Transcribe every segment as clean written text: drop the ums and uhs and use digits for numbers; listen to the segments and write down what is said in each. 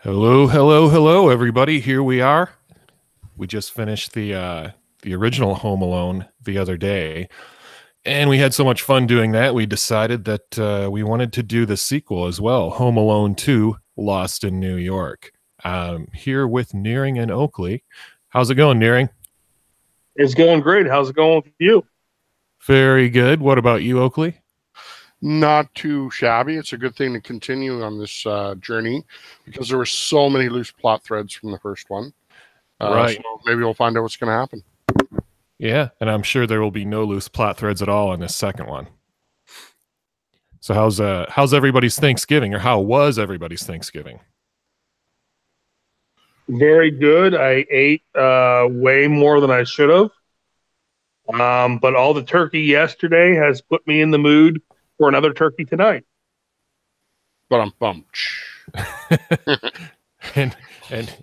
Hello, hello, hello, everybody. Here we are. We just finished the original Home Alone the other day, and we had so much fun doing that. We decided that we wanted to do the sequel as well, Home Alone 2: Lost in New York. Here with Nehring and Oakley. How's it going, Nehring? It's going great. How's it going with you? Very good. What about you, Oakley? Not too shabby. It's a good thing to continue on this journey because there were so many loose plot threads from the first one. Right. So maybe we'll find out what's going to happen. Yeah, and I'm sure there will be no loose plot threads at all in this second one. So how's everybody's Thanksgiving, or how was everybody's Thanksgiving? Very good. I ate way more than I should have. But all the turkey yesterday has put me in the mood for another turkey tonight. But I'm bummed. and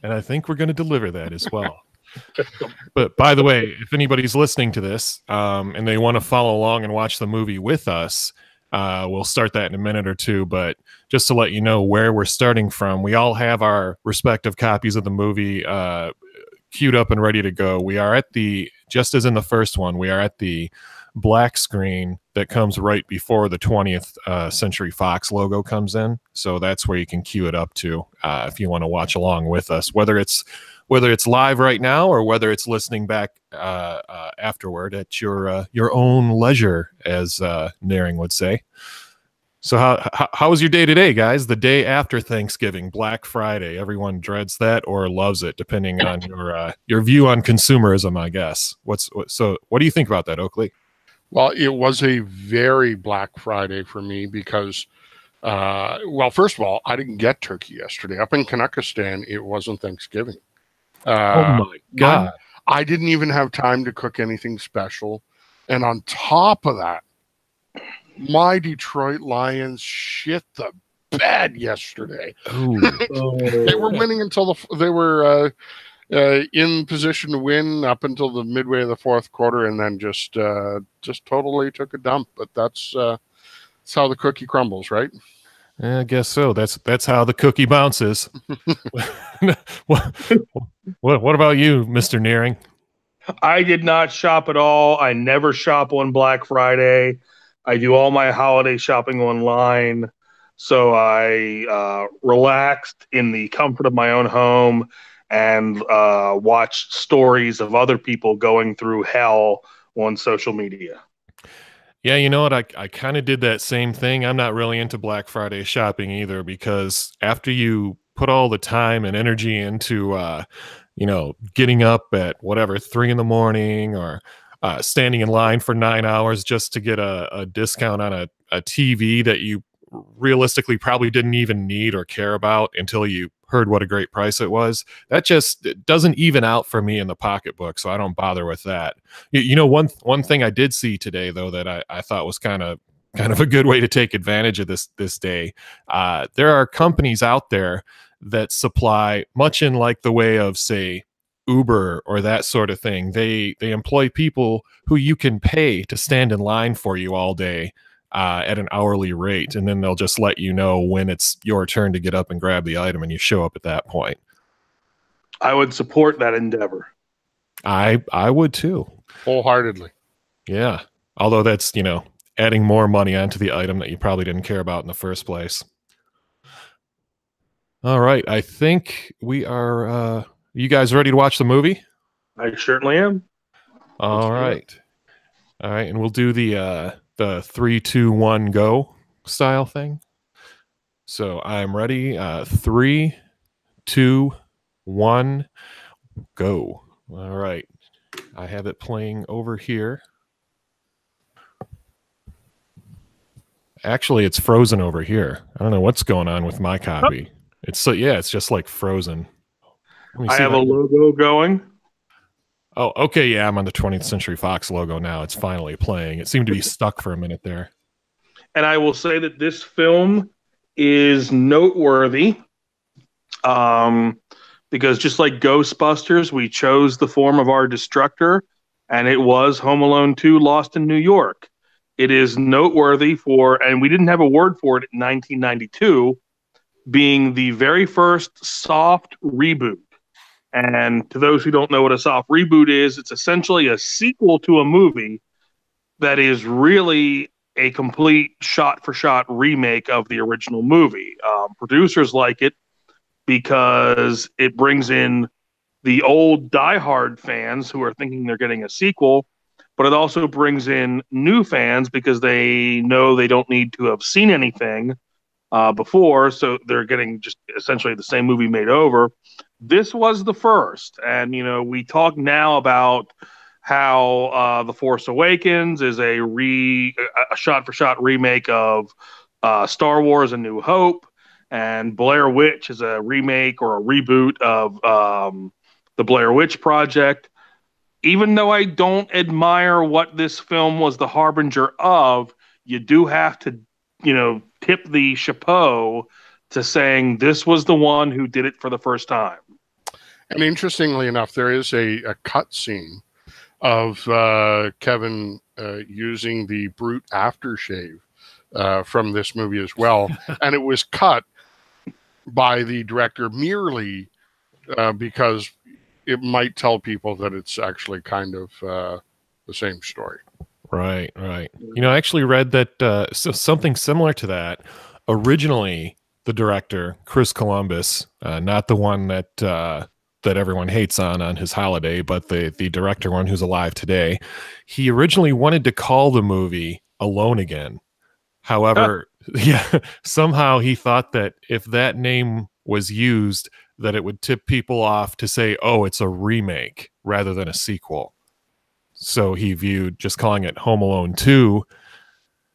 I think we're going to deliver that as well. But by the way, if anybody's listening to this and they want to follow along and watch the movie with us, we'll start that in a minute or two. But just to let you know where we're starting from, we all have our respective copies of the movie queued up and ready to go. We are at just as in the first one, we are at the black screen that comes right before the 20th Century Fox logo comes in. So that's where you can queue it up to if you want to watch along with us, whether it's live right now or whether it's listening back afterward at your own leisure, as Nehring would say. So how was your day today, guys? The day after Thanksgiving, Black Friday. Everyone dreads that or loves it, depending on your view on consumerism, I guess. So what do you think about that, Oakley? Well, it was a very Black Friday for me because, first of all, I didn't get turkey yesterday. Up in Kanakistan, it wasn't Thanksgiving. Oh my God. I didn't even have time to cook anything special. And on top of that, my Detroit Lions shit the bed yesterday. They were winning until they were in position to win up until the midway of the fourth quarter, and then just totally took a dump. But that's how the cookie crumbles, right? I guess so. That's how the cookie bounces. What about you, Mr. Nehring? I did not shop at all. I never shop on Black Friday. I do all my holiday shopping online. So I relaxed in the comfort of my own home and watched stories of other people going through hell on social media. Yeah, you know what? I kind of did that same thing. I'm not really into Black Friday shopping either, because after you put all the time and energy into, getting up at whatever 3 a.m. or standing in line for 9 hours just to get a discount on a TV that you realistically probably didn't even need or care about until you heard what a great price it was. That just doesn't even out for me in the pocketbook, so I don't bother with that. One thing I did see today, though, that I thought was kind of a good way to take advantage of this day. There are companies out there that supply, much in like the way of, say, Uber or that sort of thing. They employ people who you can pay to stand in line for you all day at an hourly rate, and then they'll just let you know when it's your turn to get up and grab the item, and you show up at that point. I would support that endeavor. I would too, wholeheartedly. Yeah, although that's adding more money onto the item that you probably didn't care about in the first place. All right, I think we are. You guys ready to watch the movie? I certainly am. All right, and we'll do the 3, 2, 1, go style thing. So I'm ready. 3, 2, 1, go. All right, I have it playing over here. Actually, it's frozen over here. I don't know what's going on with my copy. It's just like frozen. I have a logo going. Oh, okay. Yeah, I'm on the 20th Century Fox logo now. It's finally playing. It seemed to be stuck for a minute there. And I will say that this film is noteworthy because just like Ghostbusters, we chose the form of our destructor, and it was Home Alone 2: Lost in New York. It is noteworthy and we didn't have a word for it in 1992, being the very first soft reboot. And to those who don't know what a soft reboot is, it's essentially a sequel to a movie that is really a complete shot for shot remake of the original movie. Producers like it because it brings in the old diehard fans who are thinking they're getting a sequel, but it also brings in new fans because they know they don't need to have seen anything before, so they're getting just essentially the same movie made over. This was the first, and we talk now about how The Force Awakens is a shot-for-shot remake of Star Wars: A New Hope, and Blair Witch is a remake or a reboot of the Blair Witch Project. Even though I don't admire what this film was the harbinger of, you do have to, tip the chapeau to saying this was the one who did it for the first time. And interestingly enough, there is a cut scene of Kevin using the Brute aftershave from this movie as well. And it was cut by the director merely because it might tell people that it's actually kind of the same story. Right. I actually read that something similar to that. Originally, the director, Chris Columbus, not the one that everyone hates on his holiday, but the director one who's alive today, he originally wanted to call the movie Alone Again. However, somehow he thought that if that name was used, that it would tip people off to say, oh, it's a remake rather than a sequel. So he viewed just calling it Home Alone 2,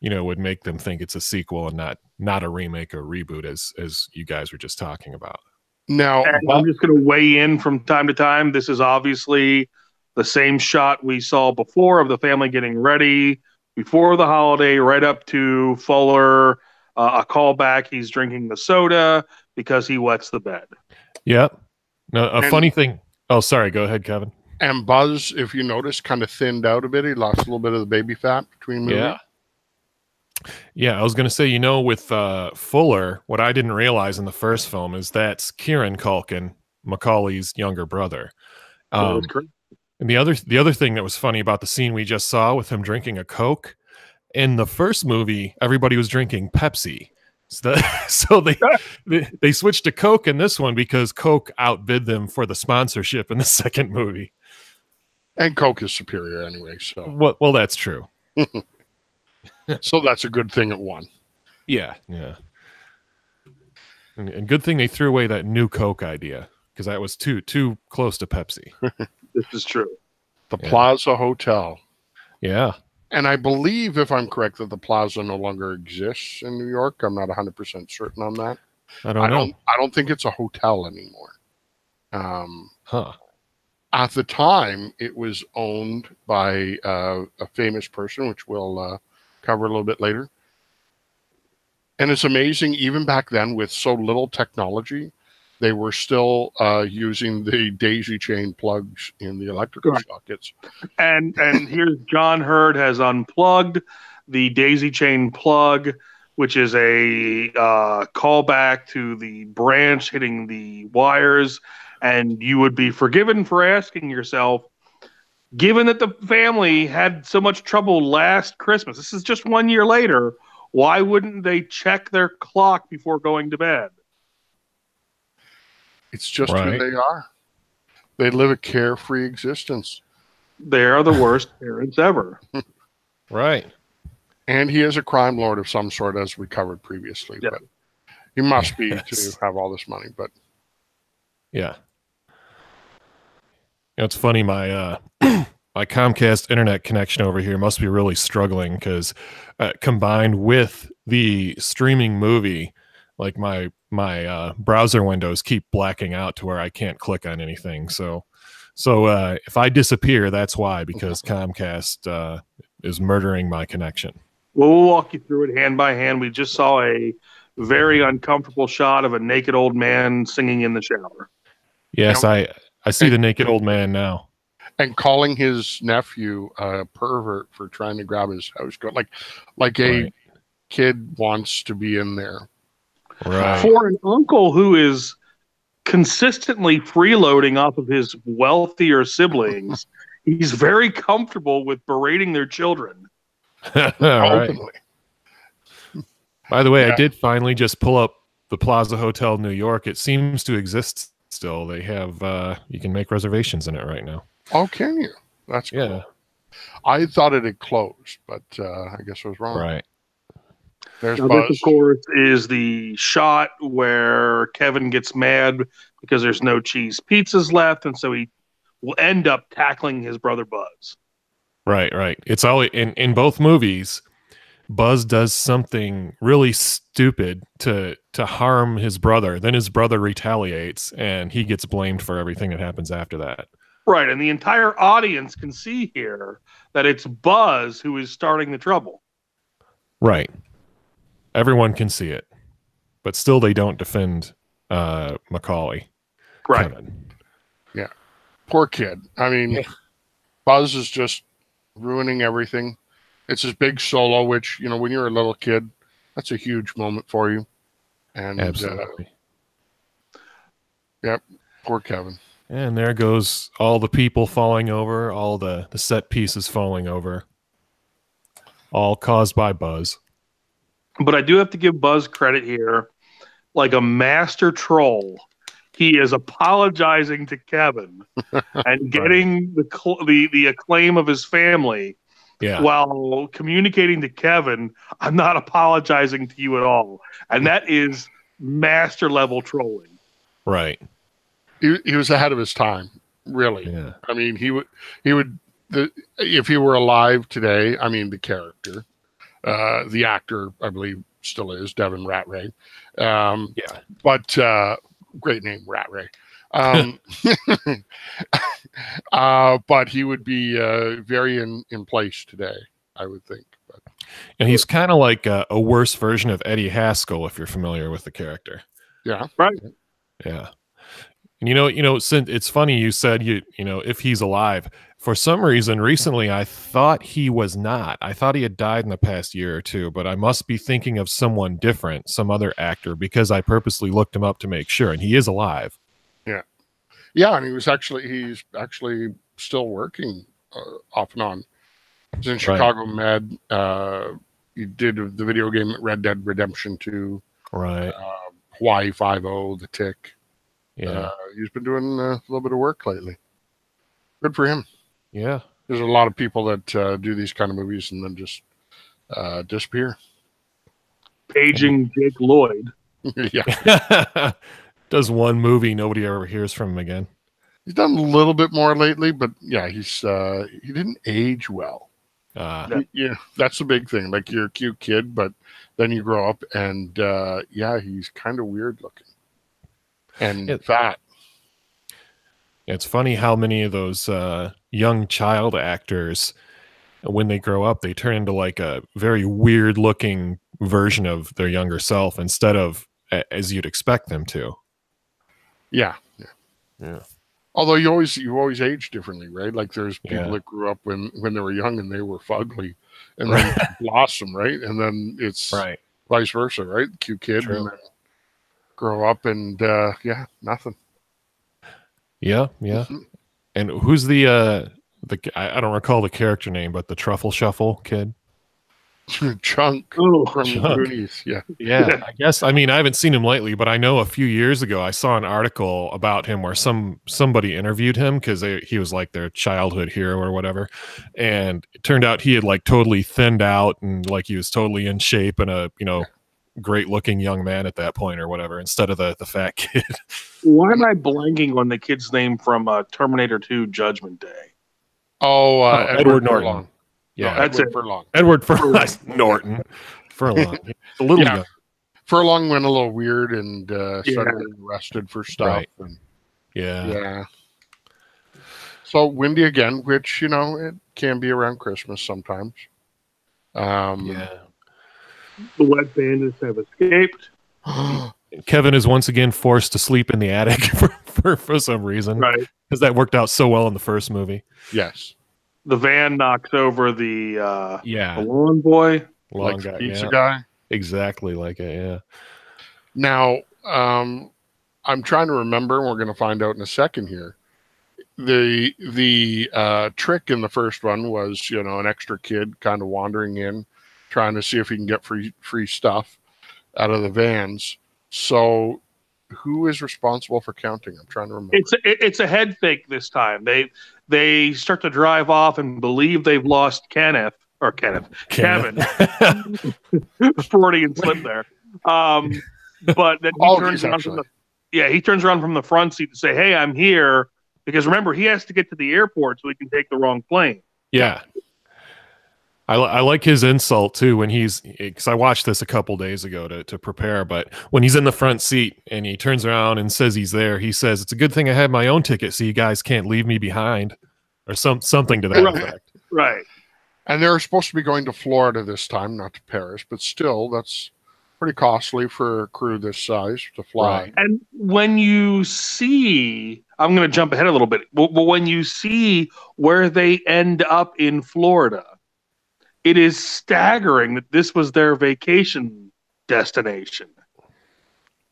would make them think it's a sequel and not a remake or reboot, as you guys were just talking about. Now, I'm just going to weigh in from time to time. This is obviously the same shot we saw before of the family getting ready before the holiday, right up to Fuller, a callback. He's drinking the soda because he wets the bed. Yep. No, funny thing. Oh, sorry. Go ahead, Kevin. And Buzz, if you notice, kind of thinned out a bit. He lost a little bit of the baby fat between movies. Yeah, I was going to say, with Fuller, what I didn't realize in the first film is that's Kieran Culkin, Macaulay's younger brother. That's correct. And the other thing that was funny about the scene we just saw with him drinking a Coke, in the first movie, everybody was drinking Pepsi. So they switched to Coke in this one because Coke outbid them for the sponsorship in the second movie. And Coke is superior anyway. So well, that's true. So that's a good thing it won. Yeah. And good thing they threw away that new Coke idea because that was too close to Pepsi. This is true. The Plaza Hotel. Yeah. And I believe, if I'm correct, that the Plaza no longer exists in New York. I'm not 100% certain on that. I don't know. I don't think it's a hotel anymore. At the time, it was owned by a famous person, which we'll cover a little bit later. And it's amazing, even back then, with so little technology, they were still using the daisy chain plugs in the electrical sockets. And here's John Hurd has unplugged the daisy chain plug, which is a callback to the branch hitting the wires. And you would be forgiven for asking yourself, given that the family had so much trouble last Christmas, this is just 1 year later, why wouldn't they check their clock before going to bed? It's just who they are. They live a carefree existence. They are the worst parents ever. Right. And he is a crime lord of some sort, as we covered previously. But he must be to have all this money. But yeah. It's funny, my my Comcast internet connection over here must be really struggling because combined with the streaming movie, like my browser windows keep blacking out to where I can't click on anything. So if I disappear, that's why, because Comcast is murdering my connection. Well, we'll walk you through it hand by hand. We just saw a very uncomfortable shot of a naked old man singing in the shower. Yes, I see the naked old man now. And calling his nephew a pervert for trying to grab his house coat, like a kid wants to be in there. Right. For an uncle who is consistently freeloading off of his wealthier siblings, he's very comfortable with berating their children. Right. Openly. By the way, I Yeah. did finally just pull up the Plaza Hotel New York. It seems to exist still. They have you can make reservations in it right now. Oh, can you? That's cool. Yeah. I thought it had closed, but I guess I was wrong. Right. There's Now, Buzz. this, of course, is the shot where Kevin gets mad because there's no cheese pizzas left, and so he will end up tackling his brother Buzz. Right, right. It's always in both movies, Buzz does something really stupid to harm his brother. Then his brother retaliates, and he gets blamed for everything that happens after that. Right, and the entire audience can see here that it's Buzz who is starting the trouble. Right. Everyone can see it, but still they don't defend Macaulay. Right. Kevin. Yeah. Poor kid. I mean, Buzz is just ruining everything. It's his big solo, which, you know, when you're a little kid, that's a huge moment for you. And Absolutely. Yep. Poor Kevin. And there goes all the people falling over, all the set pieces falling over. All caused by Buzz. But I do have to give Buzz credit here. Like a master troll, he is apologizing to Kevin and getting the acclaim of his family. Yeah. While communicating to Kevin, I'm not apologizing to you at all. And that is master level trolling. Right. He was ahead of his time, really. Yeah. I mean, he would if he were alive today, I mean, the character, the actor, I believe, still is Devin Ratray. Yeah. But great name, Ratray. But he would be very in place today, I would think. But, And he's kind of like a worse version of Eddie Haskell, if you're familiar with the character. yeah. Right. Yeah. And you know, since it's funny you said you know, if he's alive. For some reason, recently I thought he was not. I thought he had died in the past year or two, but I must be thinking of someone different, some other actor, because I purposely looked him up to make sure, and he is alive. Yeah. Yeah, and he's actually still working off and on. He's in Chicago Med. He did the video game Red Dead Redemption 2. Right. Hawaii Five-0, The Tick. Yeah. He's been doing a little bit of work lately. Good for him. Yeah. There's a lot of people that do these kind of movies and then just disappear. Paging Jake Lloyd. Yeah. Does one movie, nobody ever hears from him again. He's done a little bit more lately, but yeah, he didn't age well. Yeah, that's the big thing. Like, you're a cute kid, but then you grow up and yeah, he's kind of weird looking and fat. It's funny how many of those young child actors, when they grow up, they turn into like a very weird looking version of their younger self instead of as you'd expect them to. Yeah. Although you always age differently, right? Like, there's people that grew up when they were young and they were fugly, and then blossom, right? And then it's vice versa, right? Cute kid, and then grow up and nothing. Yeah. And who's the I don't recall the character name, but the Truffle Shuffle Kid? Chunk from Goonies. Yeah. I guess, I mean, I haven't seen him lately, but I know a few years ago I saw an article about him where somebody interviewed him because he was like their childhood hero or whatever, and it turned out he had like totally thinned out and like he was totally in shape and a great looking young man at that point or whatever, instead of the fat kid. Why am I blanking on the kid's name from Terminator 2 Judgment Day? Edward Norton. Norton. Yeah, no, that's Furlong. Edward Norton. Furlong. A little young. Furlong went a little weird and started getting arrested for stuff. Right. And, Yeah. So windy again, which, it can be around Christmas sometimes. The wet bandits have escaped. Kevin is once again forced to sleep in the attic for some reason. Right. Because that worked out so well in the first movie. Yes. The van knocks over the lawn boy. Long like guy, pizza guy. Exactly like it, yeah. Now, I'm trying to remember, and we're going to find out in a second here. The trick in the first one was, an extra kid kind of wandering in, trying to see if he can get free stuff out of the vans. So, who is responsible for counting? I'm trying to remember. It's a head fake this time. They start to drive off and believe they've lost Kevin. Freudian slip there. But then he turns around from the front seat to say, "Hey, I'm here." Because remember, he has to get to the airport so he can take the wrong plane. Yeah. I like his insult too when because I watched this a couple days ago to prepare, but when he's in the front seat and he turns around and says he's there, he says, "It's a good thing I had my own ticket so you guys can't leave me behind," or something to that effect. Right. And they're supposed to be going to Florida this time, not to Paris, but still, that's pretty costly for a crew this size to fly. Right. And when you see, I'm going to jump ahead a little bit, but when you see where they end up in Florida, it is staggering that this was their vacation destination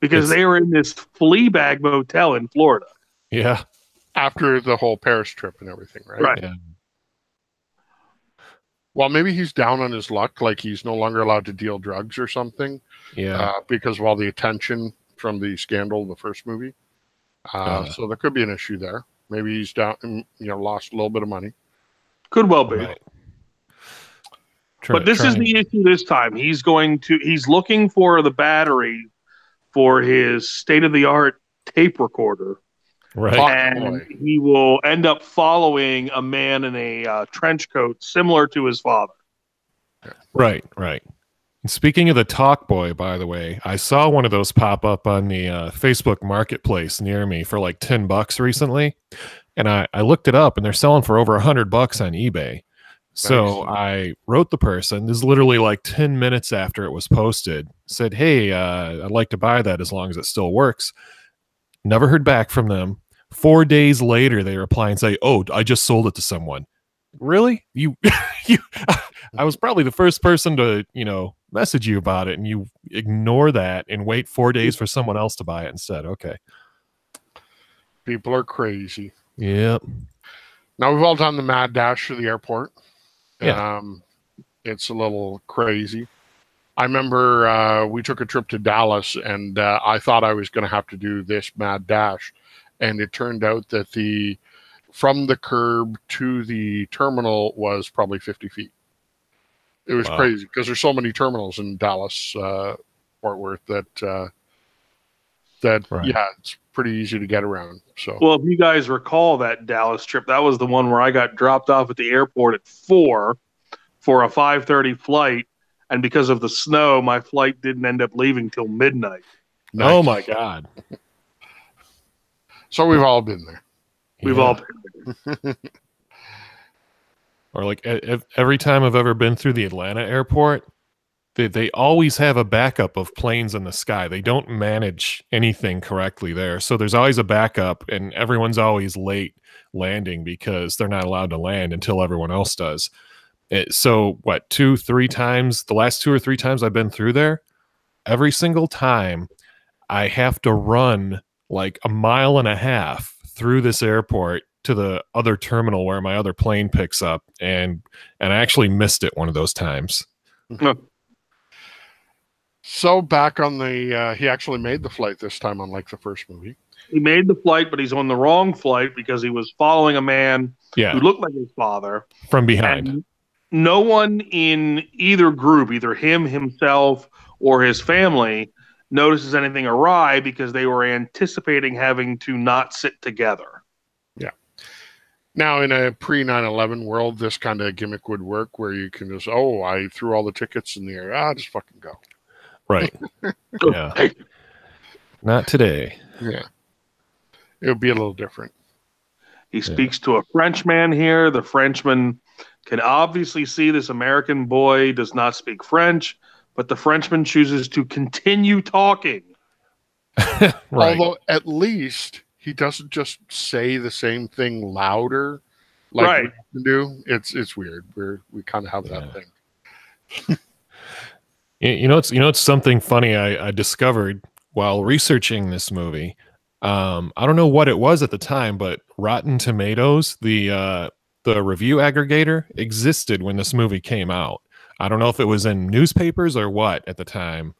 because they were in this flea bag motel in Florida. Yeah. After the whole Paris trip and everything, right? Right. Yeah. Well, maybe he's down on his luck, like he's no longer allowed to deal drugs or something. Yeah. Because of all the attention from the scandal in the first movie. So there could be an issue there. Maybe he's down, lost a little bit of money. Could well be. Right. But this is the issue this time. He's looking for the battery for his state-of-the-art tape recorder. Right. And he will end up following a man in a trench coat similar to his father. Right. And speaking of the Talk Boy, by the way, I saw one of those pop up on the Facebook Marketplace near me for like $10 recently. And I looked it up and they're selling for over $100 on eBay. So I wrote the person, this is literally like 10 minutes after it was posted, said, "Hey, I'd like to buy that as long as it still works." Never heard back from them. 4 days later, they reply and say, "Oh, I just sold it to someone." Really? I was probably the first person to, message you about it, and you ignore that and wait 4 days for someone else to buy it instead. Okay. People are crazy. Yep. Now we've all done the mad dash to the airport. Yeah. It's a little crazy. I remember we took a trip to Dallas, and I thought I was going to have to do this mad dash, and it turned out that from the curb to the terminal was probably 50 feet. It was crazy because there's so many terminals in Dallas, Fort Worth that it's pretty easy to get around. So, well, if you guys recall that Dallas trip, that was the one where I got dropped off at the airport at 4 for a 5:30 flight, and because of the snow, my flight didn't end up leaving till midnight. Nice. Oh my God! So we've all been there. We've all been there. Or like every time I've ever been through the Atlanta airport, they always have a backup of planes in the sky. They don't manage anything correctly there. So there's always a backup, and everyone's always late landing because they're not allowed to land until everyone else does. So what, 2-3 times, the last 2 or 3 times I've been through there, every single time I have to run like 1.5 miles through this airport to the other terminal where my other plane picks up, and I actually missed it one of those times. So back on he actually made the flight this time, unlike the first movie. He made the flight, but he's on the wrong flight because he was following a man who looked like his father. From behind. And no one in either group, either himself, or his family, notices anything awry because they were anticipating having to not sit together. Yeah. Now, in a pre-9/11 world, this kind of gimmick would work where you can just, I threw all the tickets in the air. Just fucking go. Right. Yeah. Not today. Yeah. It would be a little different. He speaks to a Frenchman here. The Frenchman can obviously see this American boy does not speak French, but the Frenchman chooses to continue talking. Right. Although at least he doesn't just say the same thing louder like we can do. It's weird. We kind of have that thing. It's something funny I discovered while researching this movie, I don't know what it was at the time, but Rotten Tomatoes, the review aggregator, existed when this movie came out. I don't know if it was in newspapers or what at the time,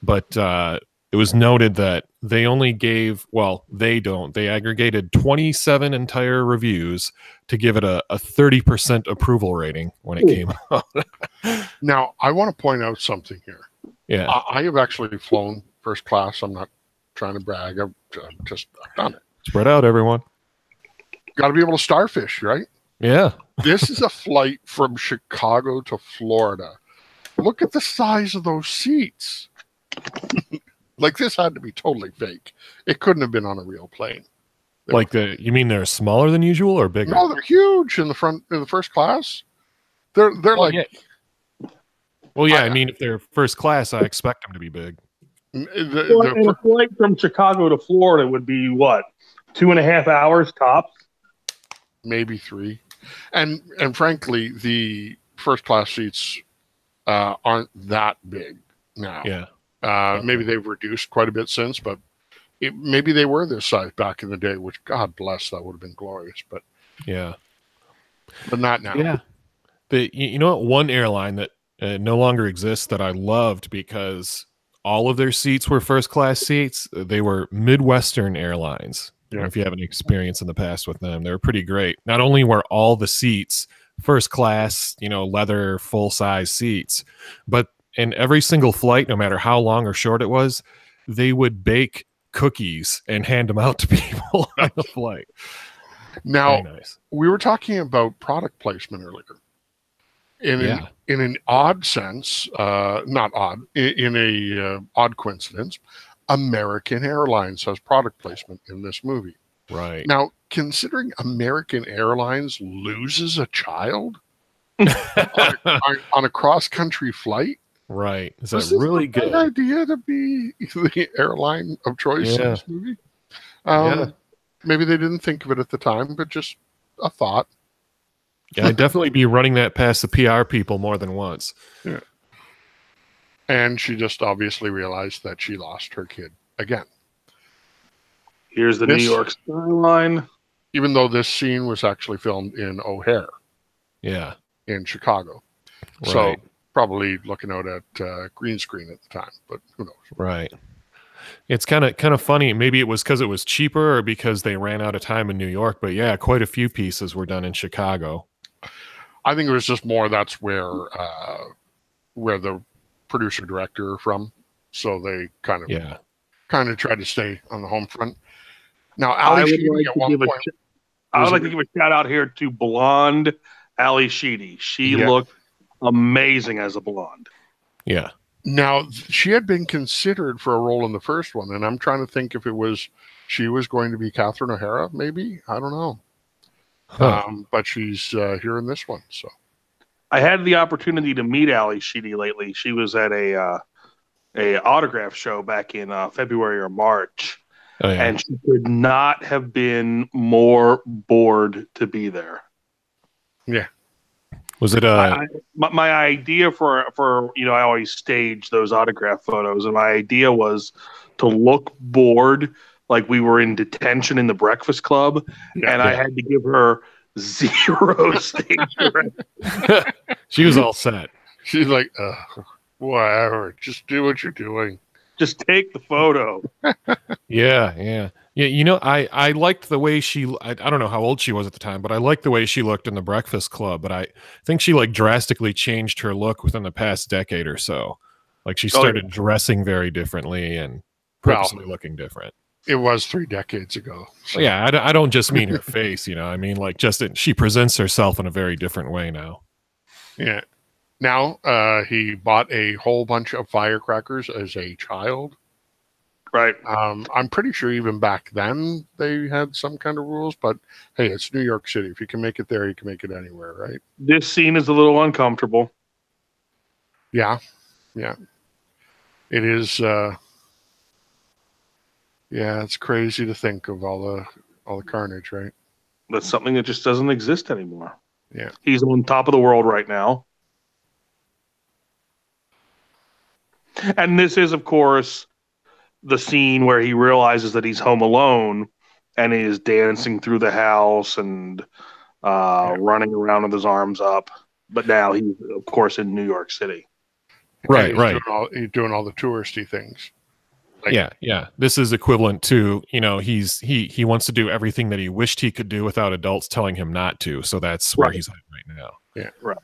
but it was noted that they only gave, well, they aggregated 27 entire reviews to give it a 30% approval rating when it came out. Now, I want to point out something here. Yeah. I have actually flown first class. I'm not trying to brag. I've done it. Spread out, everyone. Got to be able to starfish, right? Yeah. This is a flight from Chicago to Florida. Look at the size of those seats. Like, this had to be totally fake. It couldn't have been on a real plane. You mean they're smaller than usual or bigger? No, they're huge in the first class. They're like. Yeah. Well, yeah. I mean, if they're first class, I expect them to be big. And a flight from Chicago to Florida would be what, 2.5 hours tops? Maybe 3. And frankly, the first class seats aren't that big now. Yeah. Okay. Maybe they've reduced quite a bit since, but maybe they were this size back in the day, which, God bless, that would have been glorious. But yeah, but not now. Yeah, you know what? One airline that no longer exists that I loved because all of their seats were first class seats. They were Midwestern Airlines. Yeah. If you have any experience in the past with them, they were pretty great. Not only were all the seats first class, leather full size seats, but in every single flight, no matter how long or short it was, they would bake cookies and hand them out to people on the flight. Now, nice. We were talking about product placement earlier. In an odd sense, not odd, in a odd coincidence, American Airlines has product placement in this movie. Right. Now, considering American Airlines loses a child on a cross-country flight, right? Is that really good idea to be the airline of choice in this movie? Maybe they didn't think of it at the time, but just a thought. Yeah, I'd definitely be running that past the PR people more than once. Yeah. And she just obviously realized that she lost her kid again. Here's the New York skyline. Even though this scene was actually filmed in O'Hare. Yeah. In Chicago. Right. So probably looking out at green screen at the time, but who knows? Right. It's kind of funny. Maybe it was because it was cheaper or because they ran out of time in New York. But yeah, quite a few pieces were done in Chicago. I think it was just more that's where the producer director are from. So they kind of tried to stay on the home front. Now, I would like to give a shout out here to blonde Ali Sheedy. She looked amazing as a blonde. Yeah. Now, she had been considered for a role in the first one, and I'm trying to think if she was going to be Catherine O'Hara, maybe? I don't know. Huh. But she's here in this one. So I had the opportunity to meet Ali Sheedy lately. She was at a autograph show back in February or March. Oh, yeah. And she could not have been more bored to be there. Yeah. Was it my idea for I always stage those autograph photos, and my idea was to look bored, like we were in detention in the Breakfast Club, and I had to give her 0 stage direction. She was all set. She's like, whatever, just do what you're doing. Just take the photo. Yeah. I liked the way I don't know how old she was at the time, but I liked the way she looked in the Breakfast Club. But I think she drastically changed her look within the past decade or so. Like she started dressing very differently and purposely looking different. It was 3 decades ago. So. Yeah, I don't just mean her face, I mean she presents herself in a very different way now. Yeah. Now, he bought a whole bunch of firecrackers as a child. Right. I'm pretty sure even back then they had some kind of rules, but hey, it's New York City. If you can make it there, you can make it anywhere, right? This scene is a little uncomfortable. Yeah. It is. It's crazy to think of all the carnage, right? That's something that just doesn't exist anymore. Yeah. He's on top of the world right now. And this is, of course, the scene where he realizes that he's home alone and is dancing through the house and running around with his arms up. But now he's, of course, in New York City. Right, he's right. He's doing all the touristy things. Like, yeah. This is equivalent to, he wants to do everything that he wished he could do without adults telling him not to. So that's where he's at right now. Yeah. Right.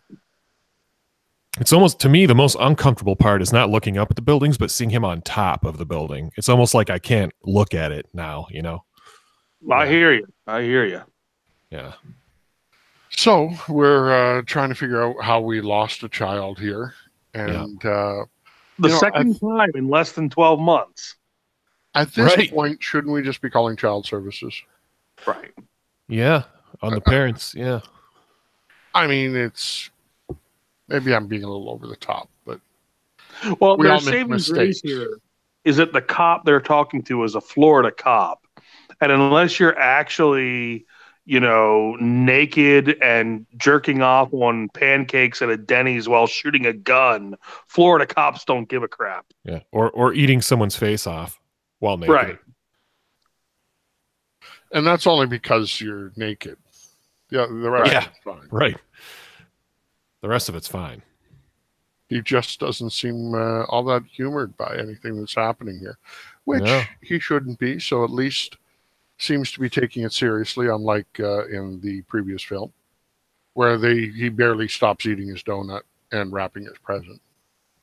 It's almost, to me, the most uncomfortable part is not looking up at the buildings, but seeing him on top of the building. It's almost like I can't look at it now, I hear you. I hear you. Yeah. So we're trying to figure out how we lost a child here. And the second time in less than 12 months. At this point, shouldn't we just be calling child services? Right. Yeah. On the parents. Yeah. I mean, maybe I'm being a little over the top, but their saving grace here is that the cop they're talking to is a Florida cop. And unless you're actually, naked and jerking off on pancakes at a Denny's while shooting a gun, Florida cops don't give a crap. Yeah. Or eating someone's face off while naked. Right. And that's only because you're naked. Yeah, the rest of it's fine. Right. The rest of it's fine. He just doesn't seem all that humored by anything that's happening here, which he shouldn't be. So at least seems to be taking it seriously, unlike in the previous film, where he barely stops eating his donut and wrapping his present.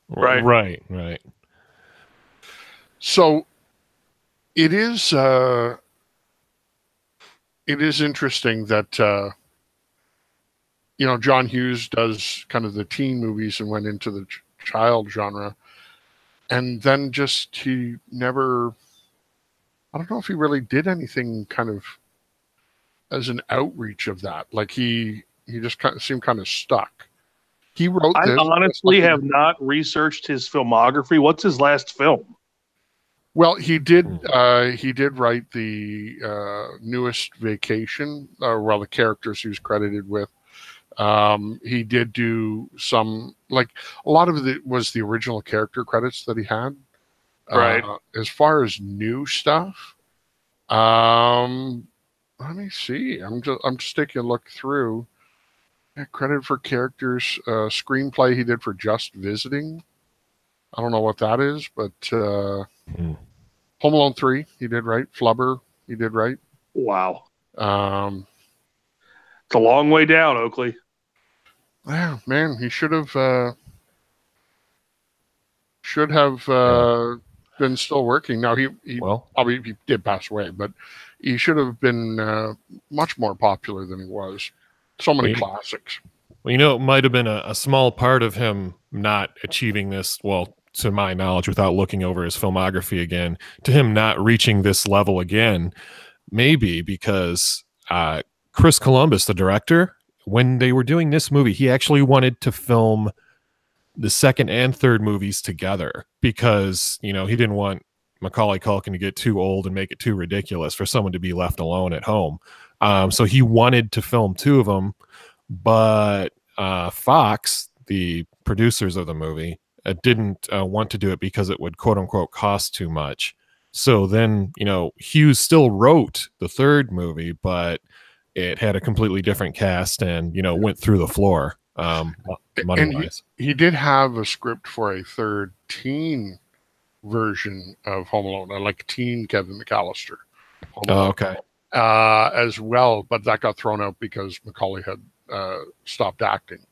Right. So it is interesting that John Hughes does kind of the teen movies and went into the child genre, and then he never. I don't know if he really did anything kind of as an outreach of that. Like he just kind of seemed kind of stuck. He wrote this. I honestly have not researched his filmography. What's his last film? Well, he did write the newest Vacation, the characters he was credited with. He did do some, like a lot of it was the original character credits that he had. Right. As far as new stuff, let me see. I'm just taking a look through. Credit for characters, screenplay he did for Just Visiting. I don't know what that is, but Home Alone 3 he did right. Flubber he did right. Wow. It's a long way down, Oakley. Yeah, man, he should have been still working. Now he did pass away, but he should have been much more popular than he was. So many classics. Well, it might have been a small part of him not achieving this, well, to my knowledge, without looking over his filmography again, to him not reaching this level again, maybe because Chris Columbus, the director, when they were doing this movie, he actually wanted to film the second and third movies together because, he didn't want Macaulay Culkin to get too old and make it too ridiculous for someone to be left alone at home. So he wanted to film two of them, but Fox, the producers of the movie, didn't want to do it because it would quote unquote cost too much. So then, Hughes still wrote the third movie, but it had a completely different cast and, went through the floor. Money-wise. He did have a script for a third teen version of Home Alone, like teen Kevin McAllister. Okay. As well, but that got thrown out because Macaulay had stopped acting.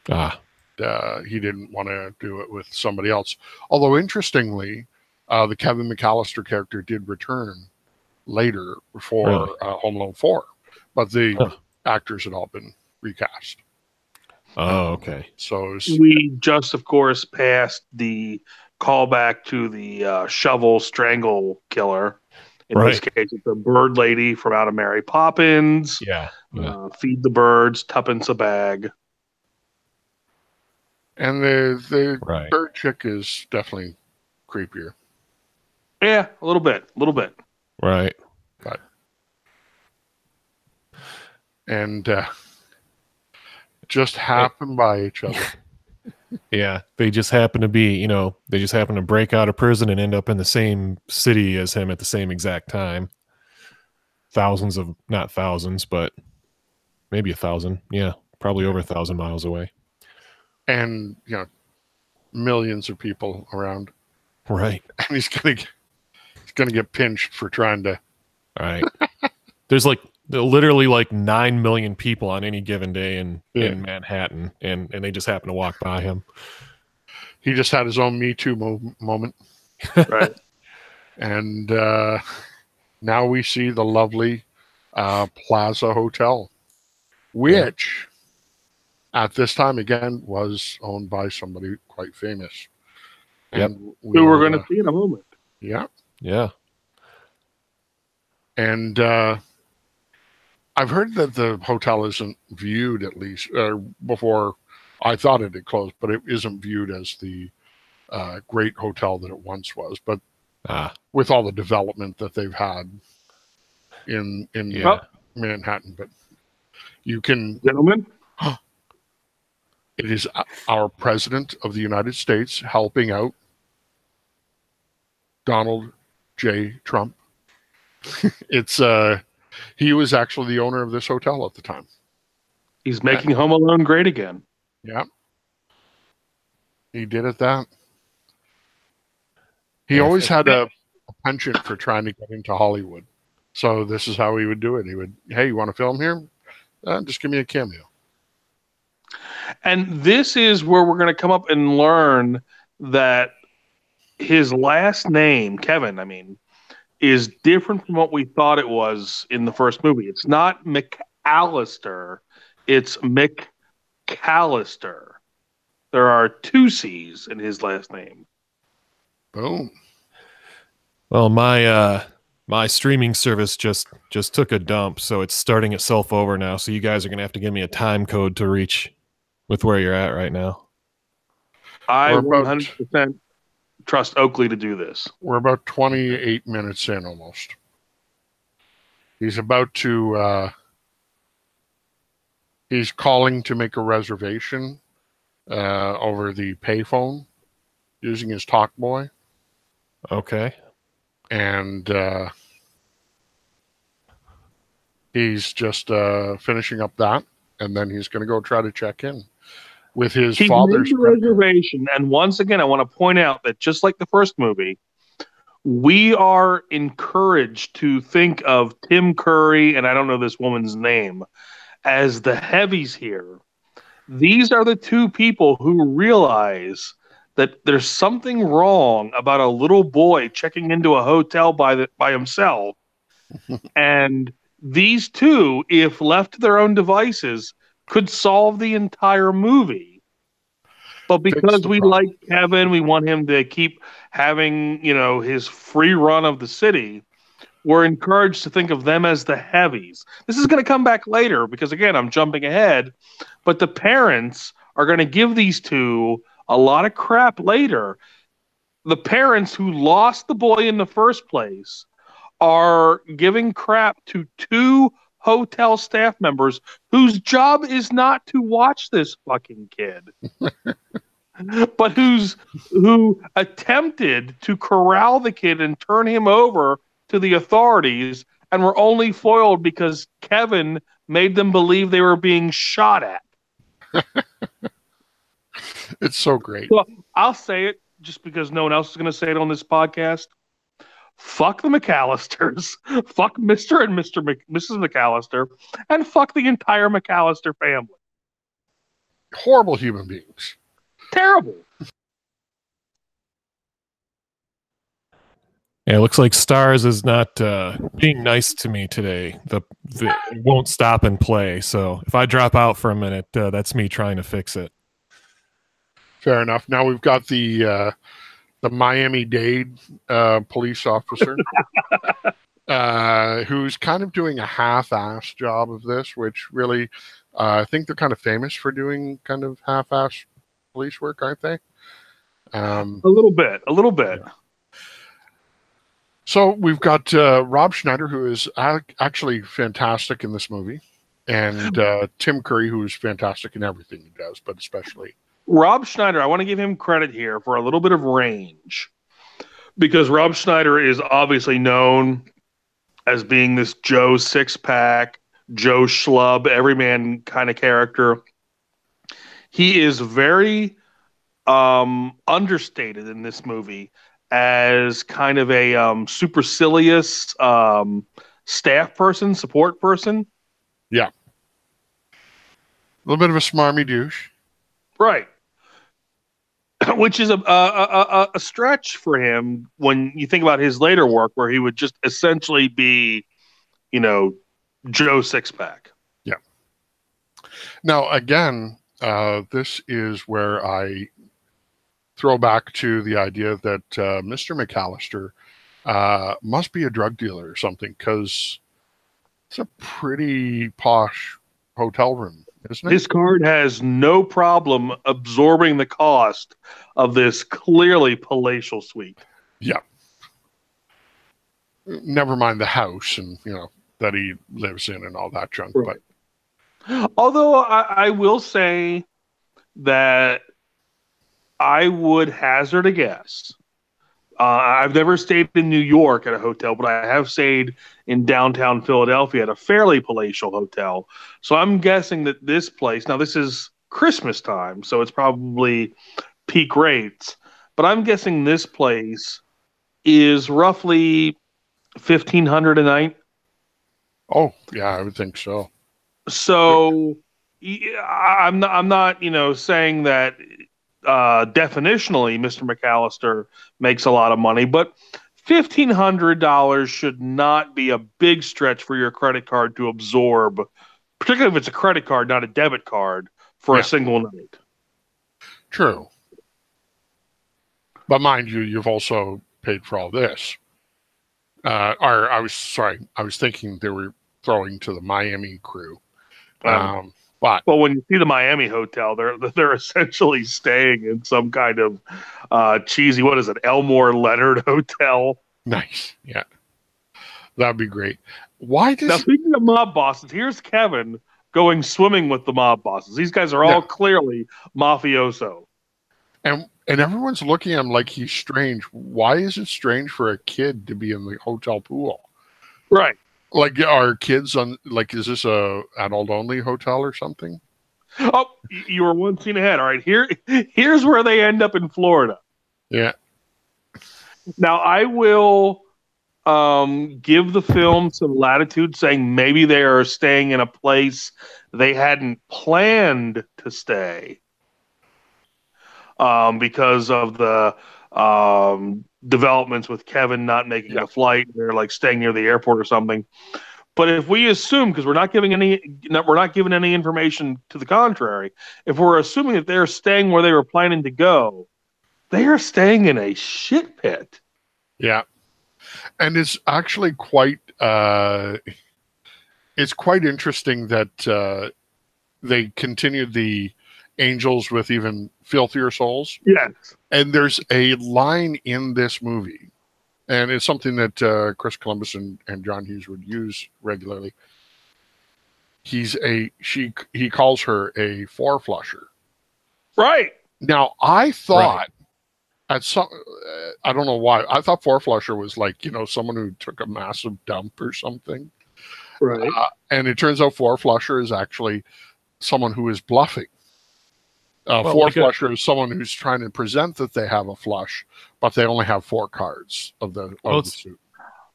He didn't want to do it with somebody else. Although, interestingly, the Kevin McAllister character did return later for Home Alone 4, but the actors had all been recast. Oh, okay. So we just, of course, passed the callback to the shovel strangle killer. In this case, it's the bird lady from Out of Mary Poppins. Yeah. Feed the birds, tuppence a bag. And the bird chick is definitely creepier. Yeah, a little bit. Right. And just happen by each other. Yeah, they just happen to be, they just happen to break out of prison and end up in the same city as him at the same exact time. Not thousands, but maybe 1,000. Yeah, probably over 1,000 miles away. And millions of people around. Right. And he's gonna get pinched for trying to. Right. There's literally 9 million people on any given day in Manhattan, and they just happen to walk by him. He just had his own Me Too moment. Right. And now we see the lovely Plaza Hotel, which at this time, again, was owned by somebody quite famous. And who we're going to see in a moment. Yeah. Yeah. And I've heard that the hotel isn't viewed, at least before I thought it had closed, but it isn't viewed as the great hotel that it once was. But with all the development that they've had in Manhattan, but you can, gentlemen, it is our president of the United States helping out Donald J. Trump. It's he was actually the owner of this hotel at the time. He's making Home Alone great again. Yeah. He did it that. He always had a penchant for trying to get into Hollywood. So this is how he would do it. He would, hey, you want to film here? Just give me a cameo. And this is where we're going to come up and learn that his last name, Kevin, is different from what we thought it was in the first movie. It's not McAllister. It's McCallister. There are 2 C's in his last name. Boom. Well, my streaming service just took a dump, so it's starting itself over now. So you guys are going to have to give me a time code to reach with where you're at right now. I 100% trust Oakley to do this. We're about 28 minutes in almost. He's about to he's calling to make a reservation over the payphone using his talk boy. Okay. And he's just finishing up that, and then he's going to go try to check in with his father's reservation. And once again, I want to point out that just like the first movie, we are encouraged to think of Tim Curry, and I don't know this woman's name, as the heavies here. These are the 2 people who realize that there's something wrong about a little boy checking into a hotel by himself. And these 2, if left to their own devices, could solve the entire movie. But because we like Kevin, we want him to keep having, his free run of the city, we're encouraged to think of them as the heavies. This is going to come back later because, again, I'm jumping ahead. But the parents are going to give these 2 a lot of crap later. The parents who lost the boy in the first place are giving crap to 2 hotel staff members whose job is not to watch this fucking kid, but who attempted to corral the kid and turn him over to the authorities, and were only foiled because Kevin made them believe they were being shot at. It's so great. So I'll say it just because no one else is going to say it on this podcast. Fuck the McAllisters. Fuck Mr. and Mrs. McAllister. And fuck the entire McAllister family. Horrible human beings. Terrible. Yeah, it looks like Stars is not being nice to me today. It won't stop and play. So if I drop out for a minute, that's me trying to fix it. Fair enough. Now we've got the Miami-Dade police officer who's kind of doing a half-ass job of this, which really, I think they're kind of famous for doing kind of half-ass police work, aren't they? A little bit. Yeah. So we've got Rob Schneider, who is actually fantastic in this movie, and Tim Curry, who is fantastic in everything he does, but especially Rob Schneider, I want to give him credit here for a little bit of range, because Rob Schneider is obviously known as being this Joe Sixpack, Joe Schlub, everyman kind of character. He is very understated in this movie as kind of a supercilious staff person, support person. Yeah. A little bit of a smarmy douche. Right. Which is a stretch for him when you think about his later work, where he would just essentially be, Joe Sixpack. Yeah. Now, again, this is where I throw back to the idea that Mr. McAllister must be a drug dealer or something, because it's a pretty posh hotel room, isn't it? This card has no problem absorbing the cost of this clearly palatial suite. Yeah. Never mind the house and, that he lives in and all that junk. Right. But although I will say that I would hazard a guess. I've never stayed in New York at a hotel, but I have stayed in downtown Philadelphia at a fairly palatial hotel. So I'm guessing that this place, now this is Christmas time, so it's probably peak rates, but I'm guessing this place is roughly $1,500 a night. Oh, yeah, I would think so. So I'm not, saying that definitionally Mr. McAllister makes a lot of money, but $1,500 should not be a big stretch for your credit card to absorb, particularly if it's a credit card, not a debit card, for a single night. True. But mind you, you've also paid for all this. I was thinking they were throwing to the Miami crew. But well, when you see the Miami hotel, they're essentially staying in some kind of cheesy, what is it, Elmore Leonard hotel. Nice, yeah, that'd be great. Now, speaking of mob bosses, here's Kevin going swimming with the mob bosses. These guys are all clearly mafioso, and everyone's looking at him like he's strange. Why is it strange for a kid to be in the hotel pool? Right. Like, are kids on, like, is this a adult only hotel or something? Oh, you were one scene ahead. All right, here's where they end up in Florida. Yeah. Now, I will give the film some latitude, saying maybe they are staying in a place they hadn't planned to stay because of the developments with Kevin not making a flight. They're like staying near the airport or something. But if we assume, because we're not giving any information to the contrary, if we're assuming that they're staying where they were planning to go, they are staying in a shit pit. Yeah, and it's actually quite interesting that they continued the angels with even filthier souls. Yes, and there's a line in this movie. And it's something that Chris Columbus and John Hughes would use regularly. He calls her a four-flusher. Right. Now, I thought I don't know why. I thought four-flusher was like, someone who took a massive dump or something. Right. And it turns out four-flusher is actually someone who is bluffing. Four-flusher is someone who's trying to present that they have a flush, but they only have 4 cards of the suit.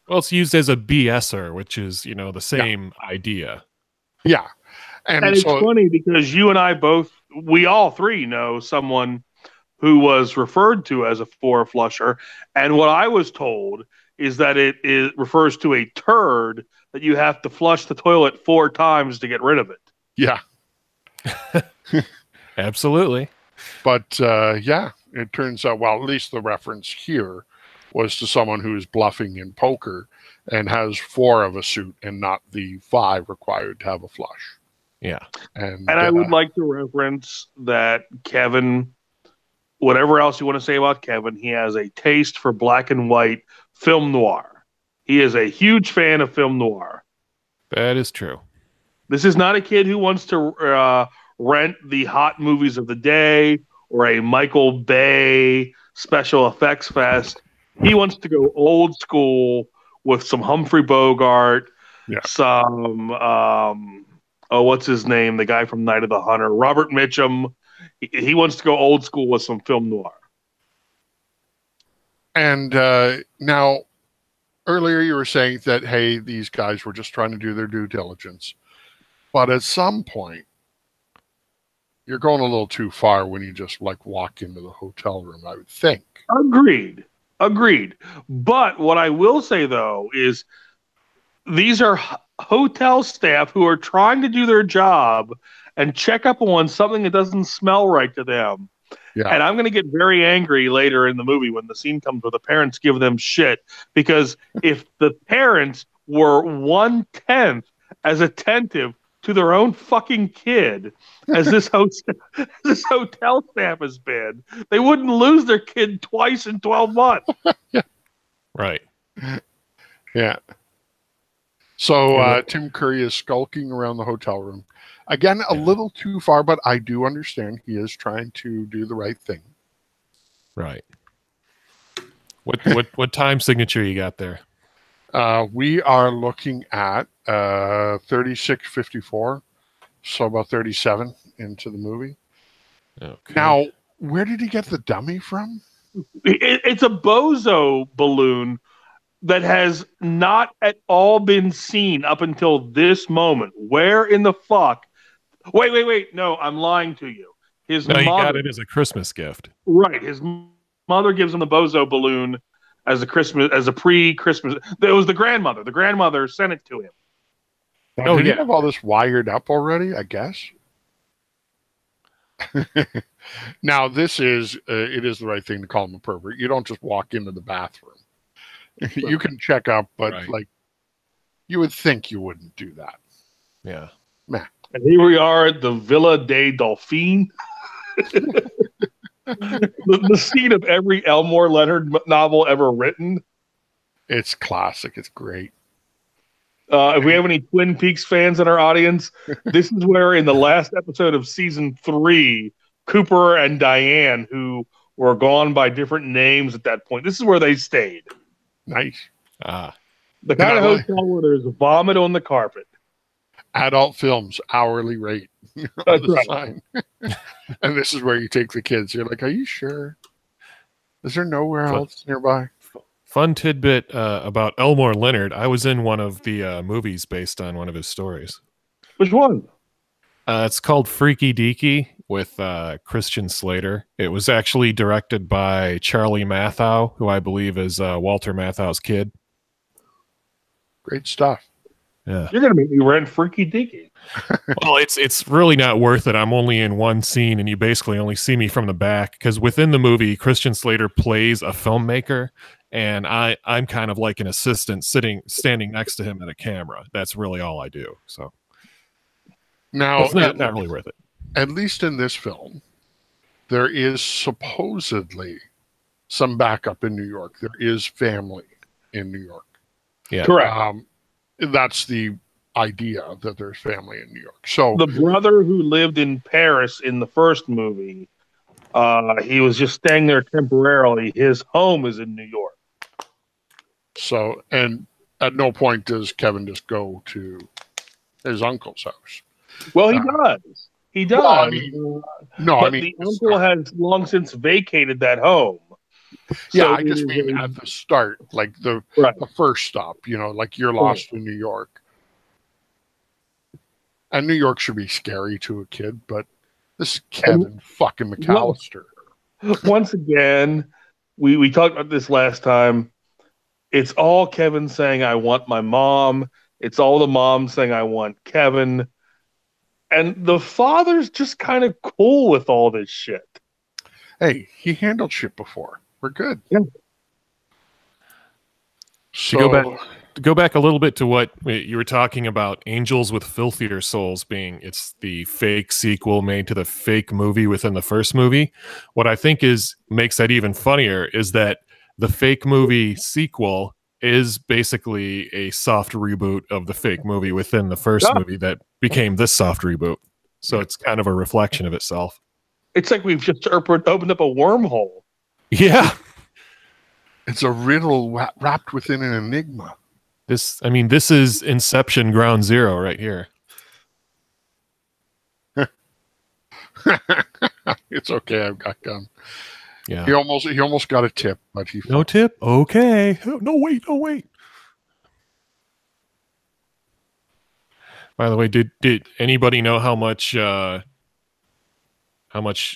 Well, it's used as a BSer, which is, the same idea. Yeah. And it's funny because you and I we all three know someone who was referred to as a four-flusher. And what I was told is that it refers to a turd that you have to flush the toilet 4 times to get rid of it. Yeah. Absolutely. But it turns out, well, at least the reference here was to someone who is bluffing in poker and has 4 of a suit and not the 5 required to have a flush. Yeah. And I would like to reference that Kevin, whatever else you want to say about Kevin, he has a taste for black and white film noir. He is a huge fan of film noir. That is true. This is not a kid who wants to rent the hot movies of the day or a Michael Bay special effects fest. He wants to go old school with some Humphrey Bogart, some what's his name? The guy from Night of the Hunter, Robert Mitchum. He wants to go old school with some film noir. And now, earlier you were saying that, hey, these guys were just trying to do their due diligence. But at some point, you're going a little too far when you just like walk into the hotel room, I would think. Agreed. But what I will say, though, is these are hotel staff who are trying to do their job and check up on something that doesn't smell right to them. Yeah. And I'm going to get very angry later in the movie when the scene comes where the parents give them shit. Because if the parents were 1/10 as attentive to their own fucking kid as this hotel staff has been, they wouldn't lose their kid twice in 12 months. Right. Yeah. So Tim Curry is skulking around the hotel room. Again, a little too far, but I do understand he is trying to do the right thing. Right. What time signature you got there? We are looking at 36:54, so about 37 into the movie. Okay. Now, where did he get the dummy from? It's a bozo balloon that has not at all been seen up until this moment. Where in the fuck? Wait. No, I'm lying to you. He got it as a Christmas gift. Right. His mother gives him the bozo balloon as a pre-Christmas. It was the grandmother. The grandmother sent it to him. Now, did he have all this wired up already, I guess? Now, this is it is the right thing to call him a pervert. You don't just walk into the bathroom. You can check up, but like you would think you wouldn't do that. Yeah. Meh. And here we are at the Villa De Dolphine. the scene of every Elmore Leonard novel ever written. It's classic. It's great. If we have any Twin Peaks fans in our audience, this is where in the last episode of season 3, Cooper and Diane, who were gone by different names at that point, this is where they stayed. Nice. The kind of hotel where there's vomit on the carpet. Adult films, hourly rate. That's right. Sign. And this is where you take the kids. You're like, are you sure? Is there nowhere else nearby? Fun tidbit about Elmore Leonard. I was in one of the movies based on one of his stories. Which one? It's called Freaky Deaky with Christian Slater. It was actually directed by Charlie Matthau, who I believe is Walter Matthau's kid. Great stuff. Yeah. You're going to make me rent Freaky Deaky. Well, it's really not worth it. I'm only in one scene, and you basically only see me from the back, because within the movie, Christian Slater plays a filmmaker, and I'm kind of like an assistant standing next to him at a camera. That's really all I do. So now it's not really worth it. At least in this film, there is supposedly some backup in New York. There is family in New York. Yeah, correct. That's the idea, that there's family in New York. So the brother who lived in Paris in the first movie, he was just staying there temporarily. His home is in New York. So, and at no point does Kevin just go to his uncle's house. Well, he does. He does. Well, but the uncle has long since vacated that home. Yeah, so I just mean at the start, like the first stop, like you're lost in New York. And New York should be scary to a kid, but this is Kevin fucking McAllister. Once again, we talked about this last time. It's all Kevin saying, I want my mom. It's all the mom saying, I want Kevin. And the father's just kind of cool with all this shit. Hey, he handled shit before. We're good. Yeah. So to go back a little bit to what you were talking about, Angels with Filthier Souls it's the fake sequel made to the fake movie within the first movie. What I think makes that even funnier is that the fake movie sequel is basically a soft reboot of the fake movie within the first movie that became this soft reboot. So it's kind of a reflection of itself. It's like we've just opened up a wormhole. Yeah. It's a riddle wrapped within an enigma. This is Inception Ground Zero right here. It's okay. I've got gum. Yeah. He almost got a tip, but he No tip? Okay. No, wait. By the way, did anybody know how much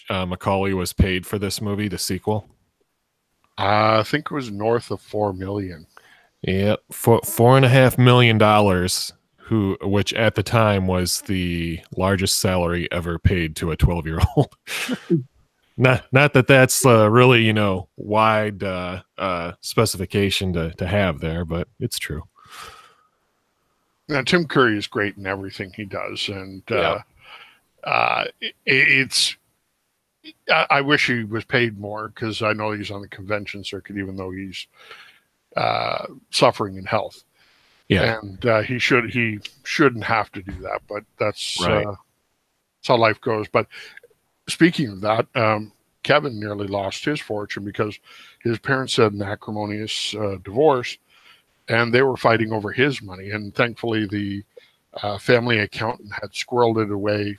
Macaulay was paid for this movie, the sequel? I think it was north of $4 million. Yep, $4.5 million, which at the time was the largest salary ever paid to a 12-year-old. Not that that's really wide specification to have there, but it's true. Now, Tim Curry is great in everything he does, and I wish he was paid more, because I know he's on the convention circuit, even though he's suffering in health. Yeah, and he shouldn't have to do that, but that's right. That's how life goes. But speaking of that, Kevin nearly lost his fortune because his parents had an acrimonious divorce, and they were fighting over his money. And thankfully, the family accountant had squirreled it away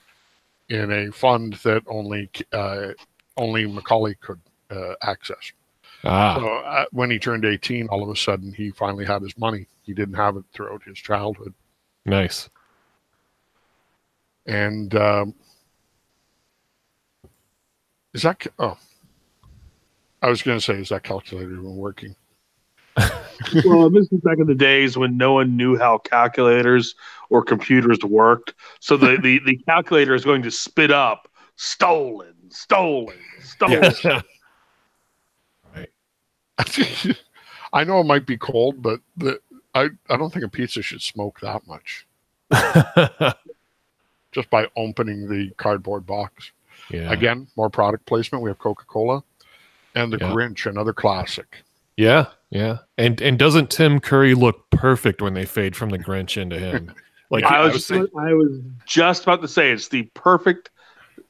in a fund that only Macaulay could access. So when he turned 18, all of a sudden, he finally had his money. He didn't have it throughout his childhood. Nice. And is that? Oh, I was going to say, is that calculator even working? Well, this is back in the days when no one knew how calculators or computers worked. So the calculator is going to spit up stolen. Yeah. Right. I know it might be cold, but I don't think a pizza should smoke that much. Just by opening the cardboard box. Yeah. Again, more product placement. We have Coca-Cola and the Grinch, another classic. Yeah. And doesn't Tim Curry look perfect when they fade from the Grinch into him? Like I was just about to say, it's the perfect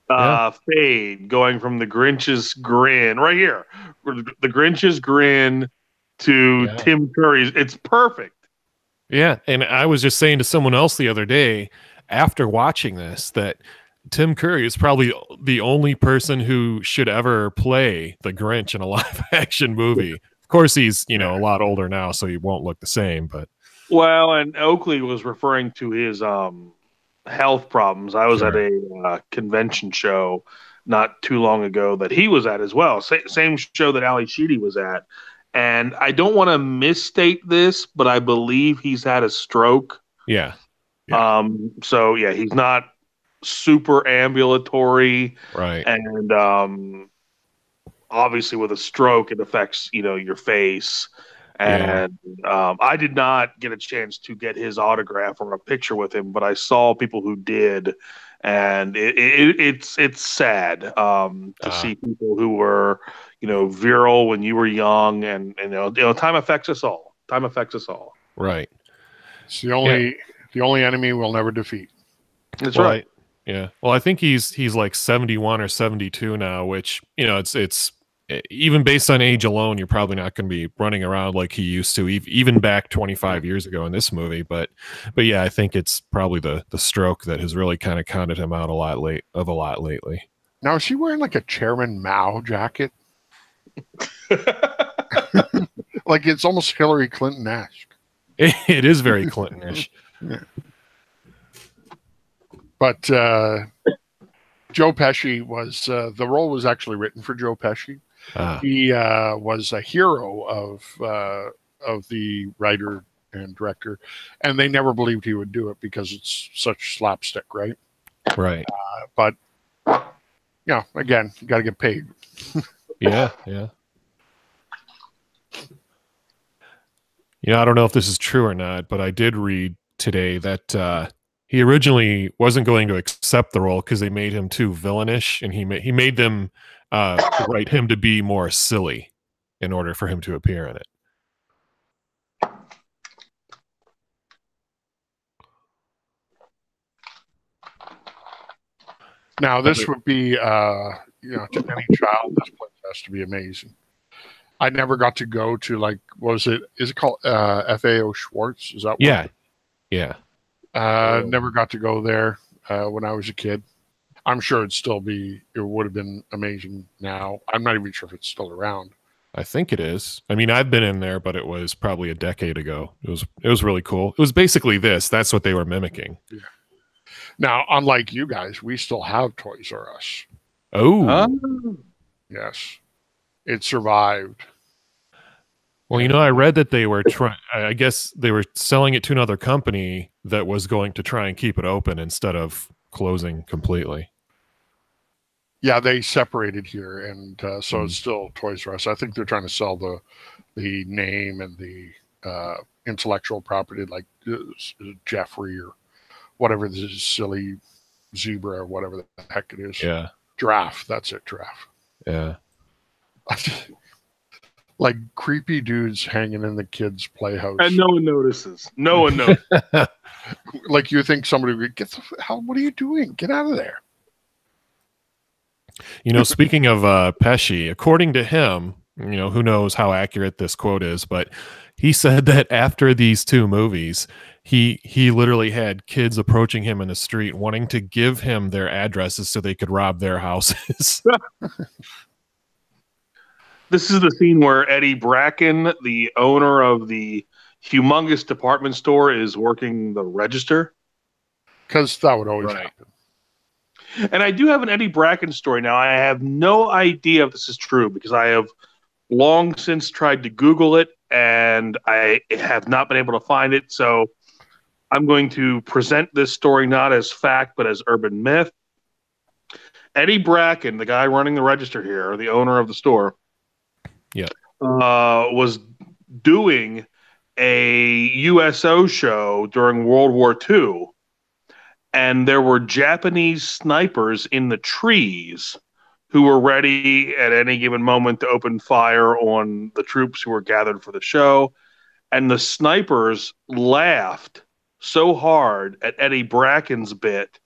fade going from the Grinch's grin right here, the Grinch's grin to Tim Curry's. It's perfect. Yeah, and I was just saying to someone else the other day after watching this that Tim Curry is probably the only person who should ever play the Grinch in a live action movie. Of course, he's a lot older now, so he won't look the same. But and Oakley was referring to his health problems. I was at a convention show not too long ago that he was at as well. Same show that Ali Sheedy was at. And I don't want to misstate this, but I believe he's had a stroke. Yeah. So he's not super ambulatory. Right. And obviously with a stroke, it affects, your face. And I did not get a chance to get his autograph or a picture with him, but I saw people who did, and it's sad to see people who were, virile when you were young, and time affects us all. Right. It's the only enemy we'll never defeat. That's right. Yeah. Well, I think he's like 71 or 72 now, which it's even based on age alone, you're probably not going to be running around like he used to, even back 25 years ago in this movie. But yeah, I think it's probably the stroke that has really kind of counted him out a lot lately. Now, is he wearing like a Chairman Mao jacket? Like it's almost Hillary Clinton-esque. It is very Clinton-ish. Yeah. But Joe Pesci was the role was actually written for Joe Pesci. He was a hero of the writer and director, and they never believed he would do it because it's such slapstick, right? Right. But again, you got to get paid. Yeah. I don't know if this is true or not, but I did read today that he originally wasn't going to accept the role because they made him too villainish, and he made them write him to be more silly in order for him to appear in it. Now, this would be to any child, this place has to be amazing. I never got to go to is it called FAO Schwartz? Is that Yeah. Yeah. Never got to go there when I was a kid. I'm sure it would have been amazing now. I'm not even sure if it's still around. I think it is. I mean, I've been in there, but it was probably a decade ago. It was really cool. It was basically this. That's what they were mimicking. Yeah. Now, unlike you guys, we still have Toys R Us. Oh. Yes. It survived. Well, I read that they were I guess they were selling it to another company that was going to try and keep it open instead of closing completely. Yeah, they separated here, and so it's still Toys R Us. I think they're trying to sell the name and the intellectual property, like Jeffrey or whatever this silly zebra or whatever the heck it is. Yeah. Giraffe. That's it, Giraffe. Yeah. Like creepy dudes hanging in the kids' playhouse. And no one notices. No one knows. Like you think somebody would what are you doing? Get out of there. Speaking of Pesci, according to him, who knows how accurate this quote is, but he said that after these two movies, he literally had kids approaching him in the street wanting to give him their addresses so they could rob their houses. This is the scene where Eddie Bracken, the owner of the humongous department store, is working the register. Because that would always happen. And I do have an Eddie Bracken story now. I have no idea if this is true because I have long since tried to Google it and I have not been able to find it. So I'm going to present this story not as fact, but as urban myth. Eddie Bracken, the guy running the register here, or the owner of the store, was doing a USO show during World War II, and there were Japanese snipers in the trees who were ready at any given moment to open fire on the troops who were gathered for the show. And the snipers laughed so hard at Eddie Bracken's bit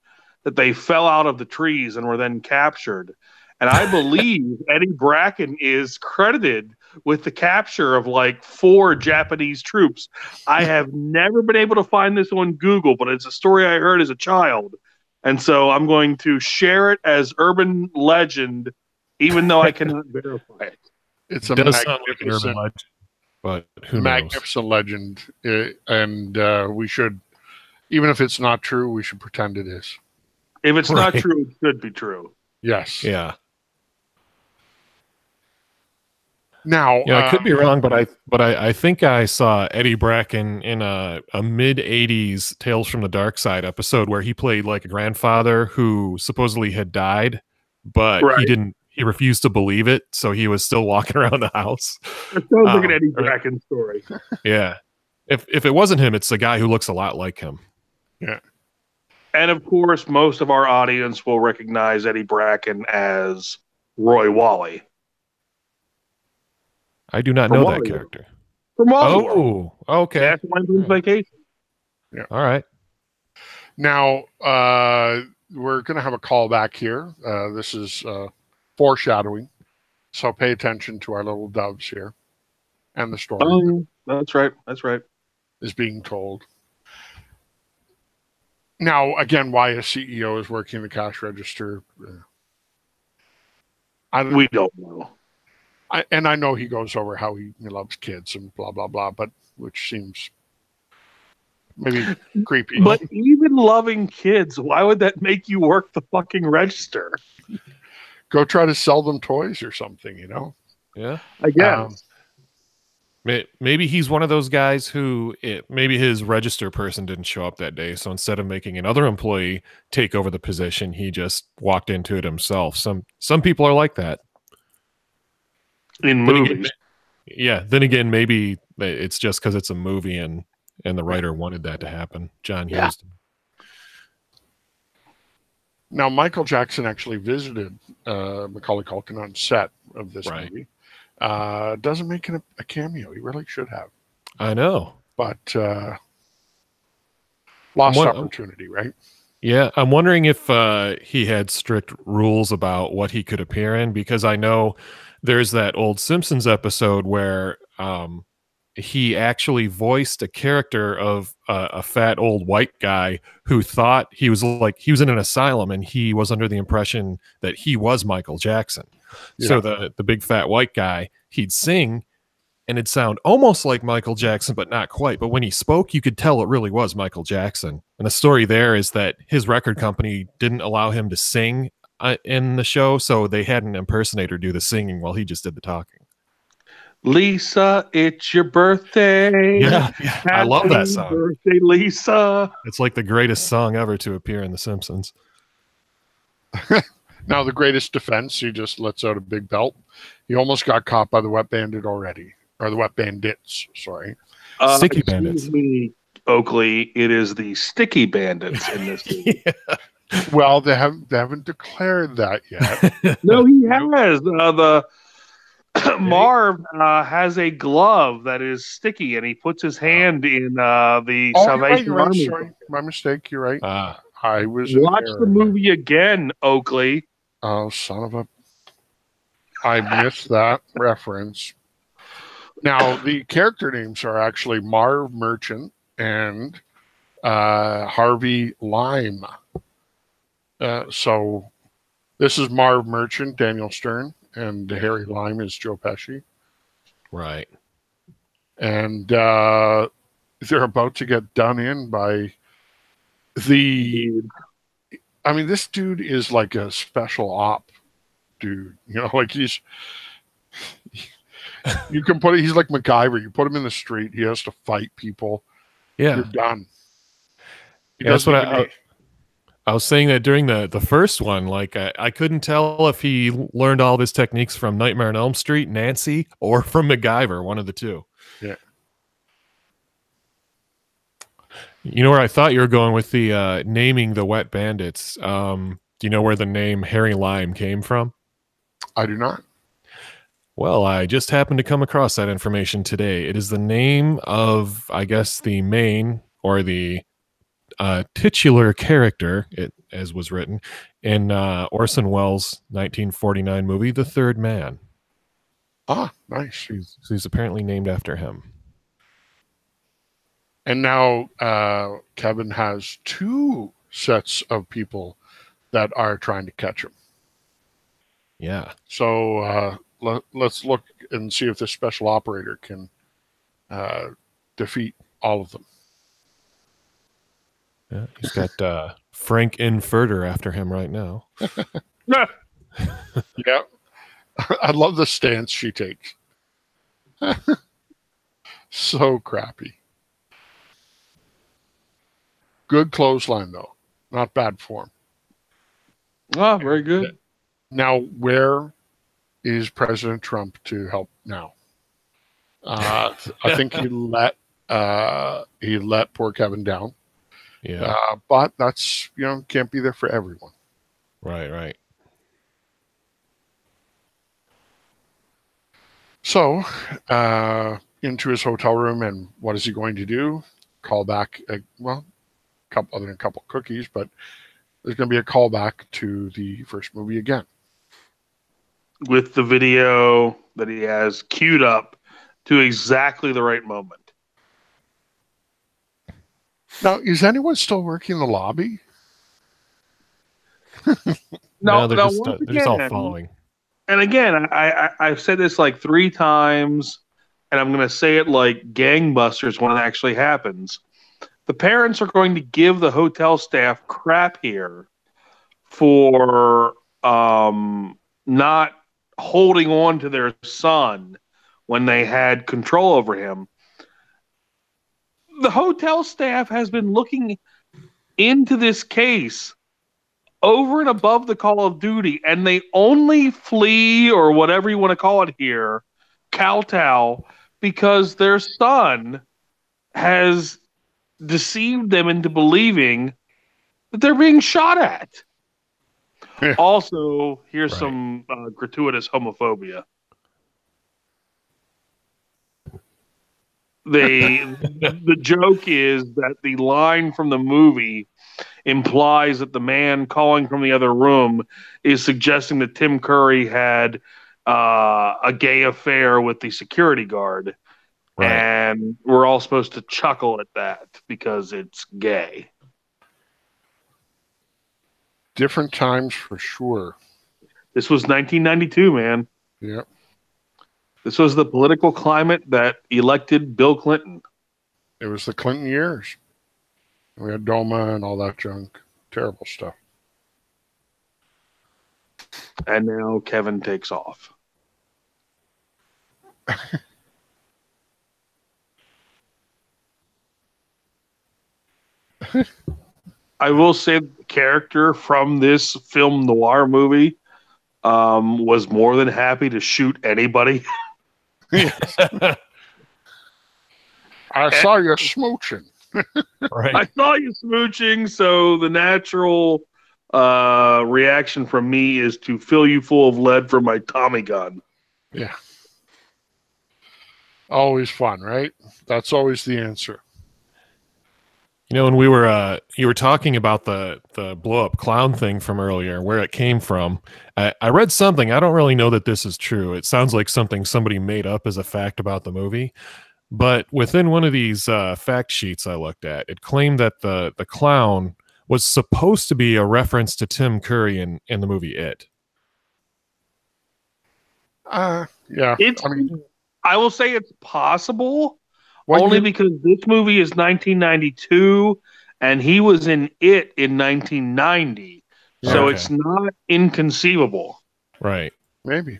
that they fell out of the trees and were then captured. And I believe Eddie Bracken is credited with the capture of like 4 Japanese troops. I have never been able to find this on Google, but it's a story I heard as a child. And so I'm going to share it as urban legend, even though I cannot verify it. It's a does sound like an urban legend, but who knows? Magnificent legend. And we should, even if it's not true, we should pretend it is. If it's not true, it should be true. Yes. Yeah. Now, I could be wrong, but I think I saw Eddie Bracken in a mid '80s Tales from the Dark Side episode where he played like a grandfather who supposedly had died, but he refused to believe it, so he was still walking around the house. It sounds like an Eddie Bracken story. Yeah, if it wasn't him, it's a guy who looks a lot like him. Yeah, and of course, most of our audience will recognize Eddie Bracken as Roy Wally. I do not know that character. From Wally. Oh, okay. That's Wendell's Vacation. Yeah. All right. Now, we're going to have a call back here. This is foreshadowing. So pay attention to our little doves here. And the story. That's right. That's right. Is being told. Now, again, why a CEO is working the cash register. We don't know. And I know he goes over how he loves kids and blah, blah, blah, but which seems maybe creepy. But even loving kids, why would that make you work the fucking register? Go try to sell them toys or something, Yeah. I guess. Maybe he's one of those guys who maybe his register person didn't show up that day. So instead of making another employee take over the position, he just walked into it himself. Some people are like that. In movies. Then again, maybe it's just because it's a movie and the writer wanted that to happen. John Hughes. Now, Michael Jackson actually visited Macaulay Culkin on set of this movie. Doesn't make it a cameo. He really should have. I know. But lost opportunity, right? Yeah, I'm wondering if he had strict rules about what he could appear in, because I know there's that old Simpsons episode where he actually voiced a character of a fat old white guy who thought he was in an asylum, and he was under the impression that he was Michael Jackson. So Yeah. the big fat white guy, he'd sing and it'd sound almost like Michael Jackson, but not quite. But when he spoke, you could tell it really was Michael Jackson. And the story there is that his record company didn't allow him to sing in the show, so they had an impersonator do the singing while he just did the talking. Lisa, it's your birthday. Yeah, I love that Happy song. birthday, Lisa. It's like the greatest song ever to appear in The Simpsons. Now, the greatest defense, he just lets out a big belt. He almost got caught by the wet bandit already. Or the wet bandits, sorry. Sticky bandits. Excuse me, Oakley. It is the sticky bandits in this movie. Yeah. Well, they haven't declared that yet. No, he has. Marv has a glove that is sticky, and he puts his hand in the Salvation you're right. Army. Sorry, my mistake. You're right. Ah. I was Watch the movie again, Oakley. Oh, son of a! I missed that reference. Now, the character names are actually Marv Merchant and Harvey Lime. So this is Marv Merchant, Daniel Stern, and Harry Lime is Joe Pesci. Right. And they're about to get done in by the... I mean, this dude is like a special op dude. You know, like he's... You can put it, he's like MacGyver. You put him in the street, he has to fight people. Yeah. You're done. That's what I was saying, that during the first one, like I couldn't tell if he learned all of his techniques from Nightmare on Elm Street, Nancy, or from MacGyver, one of the two. Yeah. You know where I thought you were going with the naming the wet bandits? Do you know where the name Harry Lime came from? I do not. Well, I just happened to come across that information today. It is the name of, I guess, the main or the titular character, as was written in Orson Welles' 1949 movie, The Third Man. Ah, nice. He's apparently named after him. And now Kevin has two sets of people that are trying to catch him. Yeah. So let's look and see if this special operator can defeat all of them. Yeah, he's got Frank Infurter after him right now. Yeah. I love the stance she takes. So crappy. Good clothesline, though. Not bad form. Oh, very good. Now, where is President Trump to help now? I think he let poor Kevin down. Yeah. But that's, can't be there for everyone. Right. So, into his hotel room, and what is he going to do? Call back, other than a couple cookies, but there's going to be a callback to the first movie again. With the video that he has queued up to exactly the right moment. Now, is anyone still working in the lobby? No, they're just all following. And again, I've said this like 3 times, and I'm going to say it like gangbusters when it actually happens. The parents are going to give the hotel staff crap here for not holding on to their son when they had control over him. The hotel staff has been looking into this case over and above the call of duty, and they only flee, or whatever you want to call it here, kowtow, because their son has deceived them into believing that they're being shot at. Yeah. Also, here's some gratuitous homophobia. the joke is that the line from the movie implies that the man calling from the other room is suggesting that Tim Curry had a gay affair with the security guard. Right. And we're all supposed to chuckle at that because it's gay. Different times for sure. This was 1992, man. Yeah. This was the political climate that elected Bill Clinton. It was the Clinton years. We had DOMA and all that junk. Terrible stuff. And now Kevin takes off. I will say the character from this film noir movie was more than happy to shoot anybody. I saw you smooching. Right. I saw you smooching, so the natural reaction from me is to fill you full of lead from my Tommy gun. Yeah. Always fun, right? That's always the answer. You know, when we were you were talking about the blow up clown thing from earlier, where it came from. I read something. I don't really know that this is true. It sounds like something somebody made up as a fact about the movie. But within one of these fact sheets I looked at, it claimed that the clown was supposed to be a reference to Tim Curry in the movie It. Yeah. I will say it's possible. What only year? because this movie is 1992 and he was in It in 1990. So Okay. it's not inconceivable. Right. Maybe.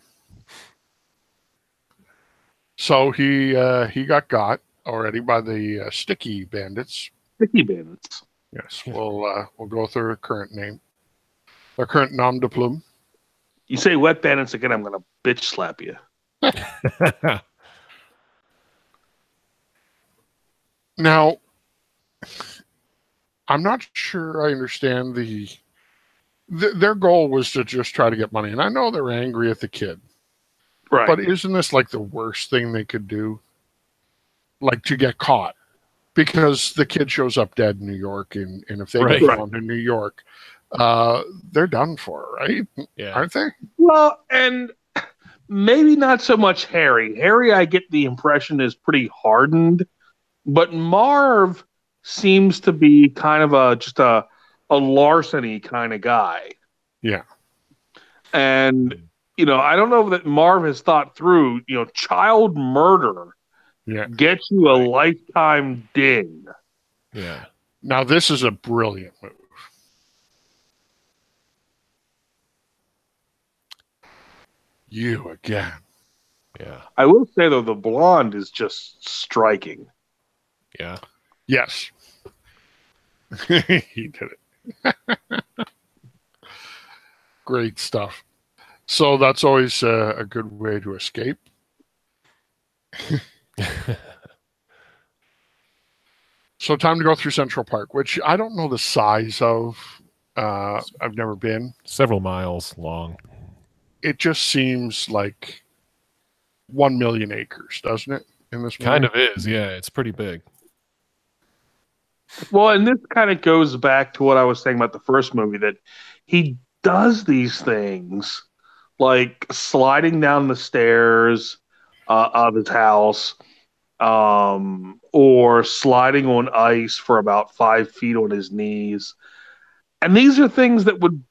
So he got already by the Sticky Bandits. Sticky Bandits. Yes, we'll go with their current name, their current nom de plume. You say Wet Bandits again, I'm going to bitch slap you. Now, I'm not sure I understand their goal was to just try to get money, and I know they're angry at the kid, Right. but isn't this like the worst thing they could do? Like to get caught, because the kid shows up dead in New York, and if they Right. get found in New York, they're done for, right? Yeah. Aren't they? Well, and maybe not so much Harry. Harry, I get the impression, is pretty hardened, but Marv seems to be kind of just a larceny kind of guy. Yeah. And, I don't know that Marv has thought through, child murder Yeah. gets you a lifetime ding. Yeah. Now this is a brilliant move. You again. Yeah. I will say, though, the blonde is just striking. Yeah. Yes. He did it. Great stuff. So that's always a good way to escape. So time to go through Central Park, which I don't know the size of. I've never been. Several miles long. It just seems like 1 million acres, doesn't it? In this movie? Kind of is. Yeah. It's pretty big. Well, and this kind of goes back to what I was saying about the first movie, that he does these things like sliding down the stairs of his house, or sliding on ice for about 5 feet on his knees. And these are things that would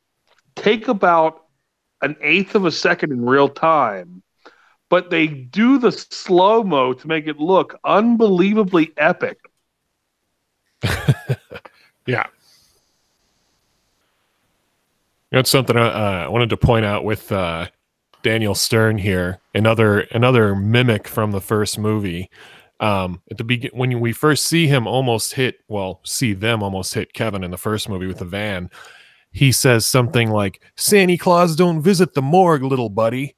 take about an eighth of a second in real time, but they do the slow-mo to make it look unbelievably epic. Yeah. That's something I wanted to point out with Daniel Stern here. Another mimic from the first movie. At the when we first see them almost hit Kevin in the first movie with the van, he says something like, "Santa Claus don't visit the morgue, little buddy."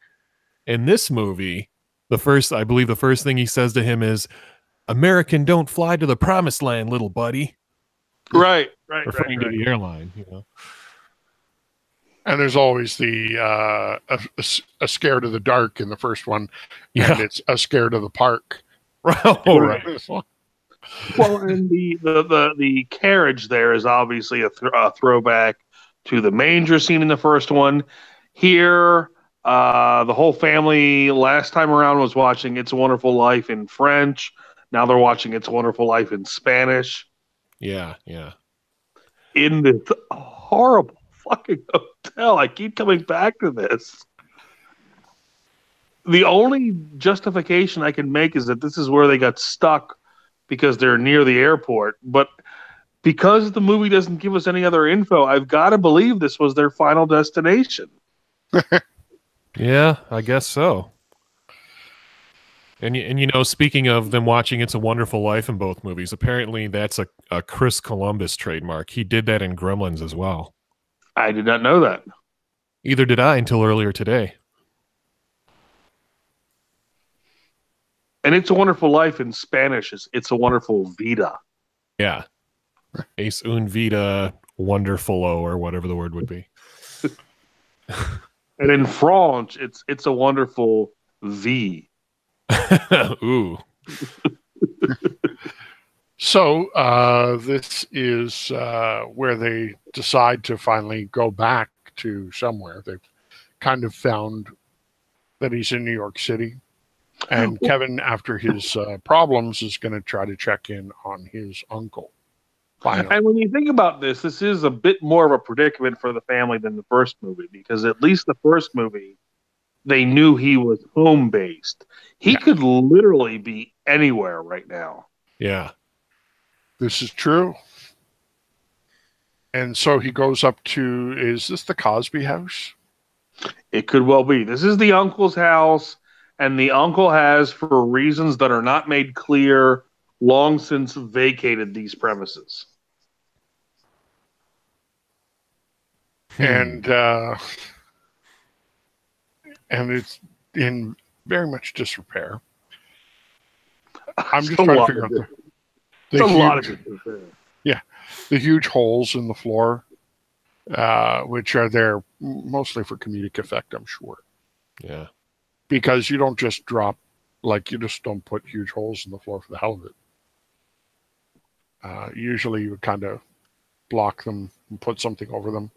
In this movie, I believe the first thing he says to him is, "American don't fly to the promised land, little buddy." Right. Referring to the airline, And there's always the a scared of the dark in the first one, Yeah. and it's a scared of the park Oh, right. This one. Well, and the carriage there is obviously a throwback to the manger scene in the first one. Here, the whole family last time around was watching "It's a Wonderful Life" in French. Now they're watching "It's a Wonderful Life" in Spanish. Yeah, yeah. In this horrible fucking hotel, I keep coming back to this. The only justification I can make is that this is where they got stuck because they're near the airport. But because the movie doesn't give us any other info, I've got to believe this was their final destination. Yeah, I guess so. And you know, speaking of them watching "It's a Wonderful Life" in both movies, apparently that's a Chris Columbus trademark. He did that in Gremlins as well. I did not know that. Either did I until earlier today. And "It's a Wonderful Life" in Spanish is "It's a Wonderful Vida." Yeah. Ace un vida wonderfulo, or whatever the word would be. And in French, "It's a Wonderful V." Ooh. So this is where they decide to finally go back to somewhere. They've kind of found that he's in New York City. And Kevin, after his problems, is going to try to check in on his uncle. Finally. And when you think about this, this is a bit more of a predicament for the family than the first movie, because at least the first movie, they knew he was home-based. He could literally be anywhere right now. Yeah. This is true. And so he goes up to, is this the Cosby house? It could well be. This is the uncle's house, and the uncle has, for reasons that are not made clear, long since vacated these premises. And it's in very much disrepair. I'm just trying to figure out the huge holes in the floor, which are there mostly for comedic effect, I'm sure. Yeah. Because you don't just drop, like, you just don't put huge holes in the floor for the hell of it. Usually you would kind of block them and put something over them.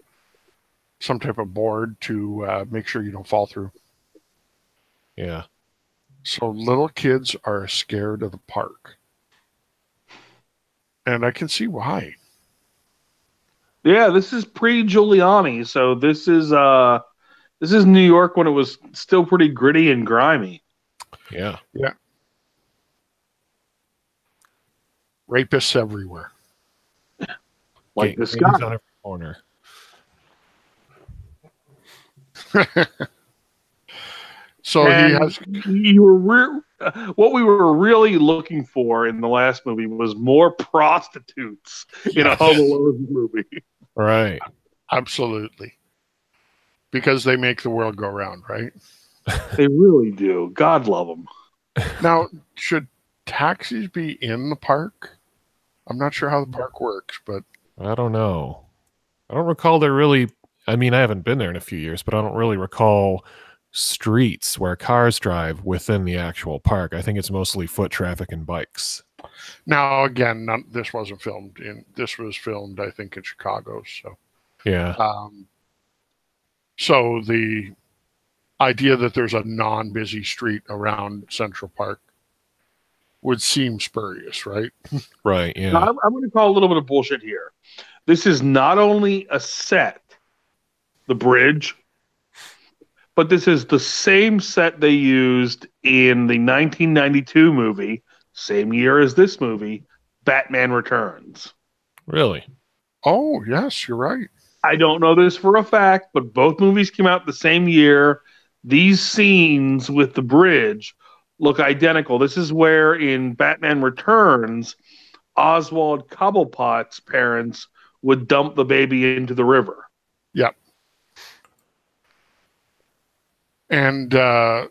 Some type of board to make sure you don't fall through. Yeah. So little kids are scared of the park. And I can see why. Yeah, this is pre-Giuliani, so this is New York when it was still pretty gritty and grimy. Yeah. Yeah. Rapists everywhere. Like this guy. On every corner. So and he has. What we were really looking for in the last movie was more prostitutes in a Home Alone movie. Right. Absolutely. Because they make the world go round, right? They really do. God love them. Now, should taxis be in the park? I'm not sure how the park works, but I don't know. I don't recall there really. I mean, I haven't been there in a few years, but I don't really recall streets where cars drive within the actual park. I think it's mostly foot traffic and bikes. now again, this wasn't filmed in. This was filmed, I think, in Chicago. So Yeah. So the idea that there's a non-busy street around Central Park would seem spurious, right? Right. Yeah. Now, I'm going to call a little bit of bullshit here. This is not only a set, the bridge, but this is the same set they used in the 1992 movie, same year as this movie, Batman Returns. Really? Oh, yes, you're right. I don't know this for a fact, but both movies came out the same year. These scenes with the bridge look identical. This is where in Batman Returns, Oswald Cobblepot's parents would dump the baby into the river. Yep. And all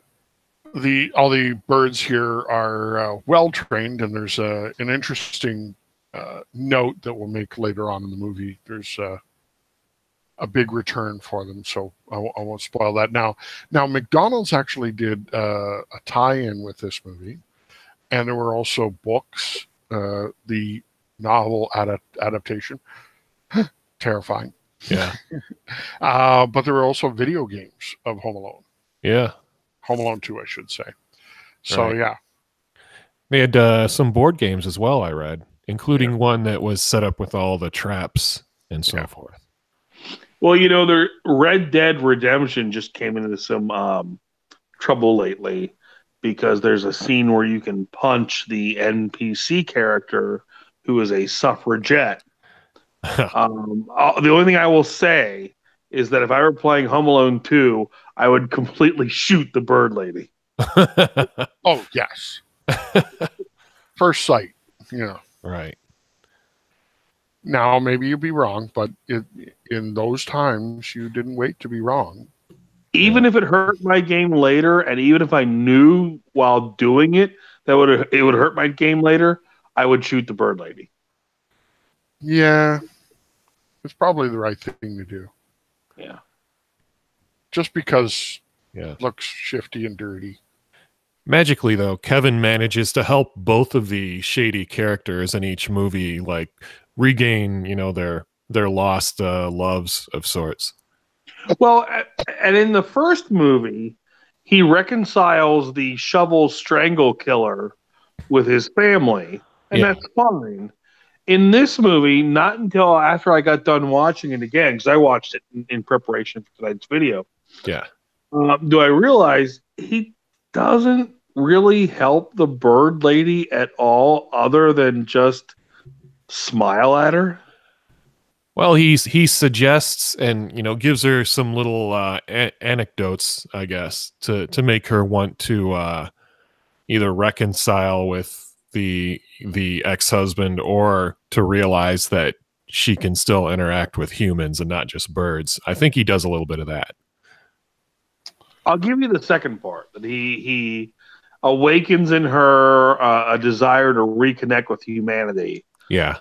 the birds here are well trained, and there's an interesting note that we'll make later on in the movie. There's a big return for them, so I won't spoil that. Now McDonald's actually did a tie-in with this movie, and there were also books, the novel adaptation. Terrifying. Yeah. But there were also video games of Home Alone. Yeah. Home Alone 2, I should say. So, Right. yeah. They had some board games as well, I read, including one that was set up with all the traps and so forth. Well, the Red Dead Redemption just came into some trouble lately because there's a scene where you can punch the NPC character who is a suffragette. The only thing I will say is that if I were playing Home Alone 2, I would completely shoot the bird lady. Oh, yes. First sight, Right. Now, maybe you'd be wrong, but in those times, you didn't wait to be wrong. Even if it hurt my game later, and even if I knew while doing it that it would hurt my game later, I would shoot the bird lady. Yeah, it's probably the right thing to do. Yeah. Just because it looks shifty and dirty. Magically, though, Kevin manages to help both of the shady characters in each movie, like, regain, their lost loves of sorts. Well, and in the first movie, he reconciles the shovel strangle killer with his family, and that's fine. In this movie, not until after I got done watching it again, because I watched it in preparation for tonight's video. Yeah. Do I realize he doesn't really help the bird lady at all, other than just smile at her? Well, he suggests and gives her some little anecdotes, I guess, to make her want to either reconcile with the ex-husband or to realize that she can still interact with humans and not just birds. I think he does a little bit of that. I'll give you the second part, that he awakens in her a desire to reconnect with humanity. Yeah.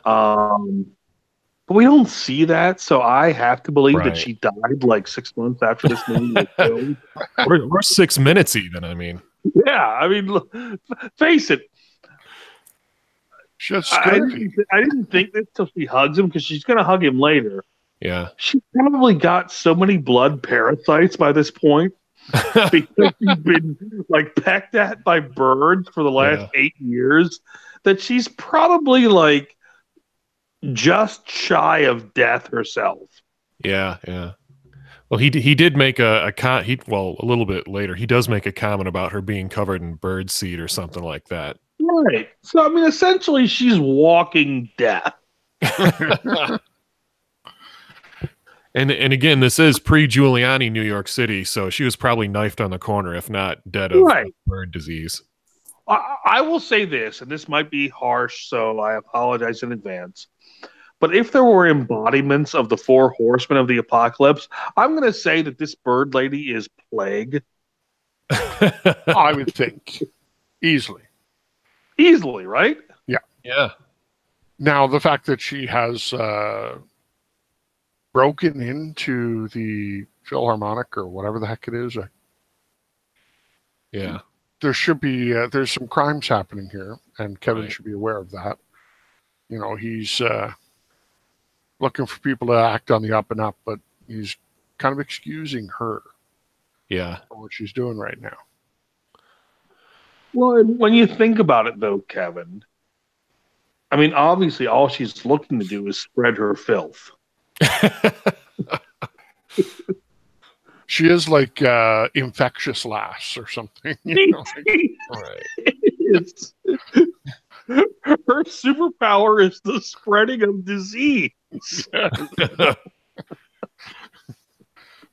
But we don't see that, so I have to believe that she died like 6 months after this movie was filmed. or 6 minutes even, I mean. Yeah, I mean, look, face it. I didn't think this till she hugs him, because she's going to hug him later. Yeah. She probably got so many blood parasites by this point because she's been like pecked at by birds for the last 8 years that she's probably like just shy of death herself. Yeah, yeah. Well, he did make a little bit later, he does make a comment about her being covered in bird seed or something like that. Right. So, I mean, essentially, she's walking death. And again, this is pre-Giuliani New York City, so she was probably knifed on the corner, if not dead of bird disease. I will say this, and this might be harsh, so I apologize in advance. But if there were embodiments of the 4 horsemen of the apocalypse, I'm going to say that this bird lady is Plague. I would think. Easily. Easily, right? Yeah. Yeah. Now, the fact that she has broken into the Philharmonic or whatever the heck it is. Yeah. There should be, there's some crimes happening here, and Kevin should be aware of that. He's looking for people to act on the up and up, but he's kind of excusing her. Yeah. For what she's doing right now. Well, when you think about it, though, Kevin, I mean, obviously, all she's looking to do is spread her filth. She is like infectious lass or something. Her superpower is the spreading of disease.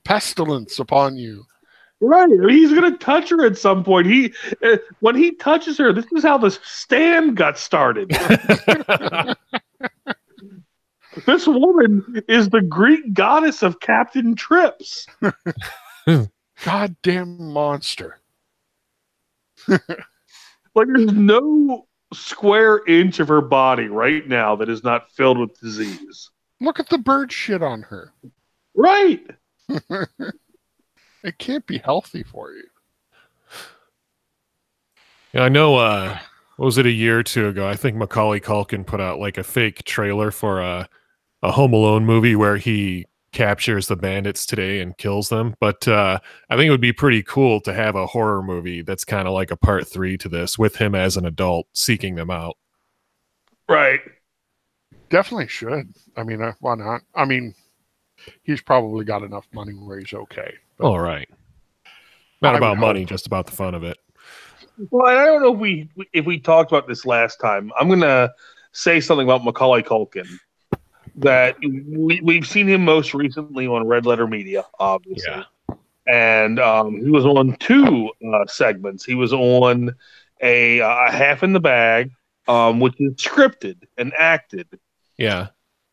Pestilence upon you. Right. I mean, he's going to touch her at some point. When he touches her, this is how the stand got started. This woman is the Greek goddess of Captain Trips. Goddamn monster. Like, there's no square inch of her body right now that is not filled with disease. Look at the bird shit on her. Right. It can't be healthy for you. Yeah, I know what was it, a year or two ago? I think Macaulay Culkin put out like a fake trailer for a Home Alone movie where he captures the bandits today and kills them. But I think it would be pretty cool to have a horror movie that's kind of like a part 3 to this with him as an adult seeking them out. Right. Definitely should. I mean, why not? I mean, he's probably got enough money where he's okay. All right. Not about money, just about the fun of it. Well, I don't know if we talked about this last time. I'm going to say something about Macaulay Culkin. That we've seen him most recently on Red Letter Media, obviously. Yeah. And he was on 2 segments. He was on a Half in the Bag, which is scripted and acted. Yeah.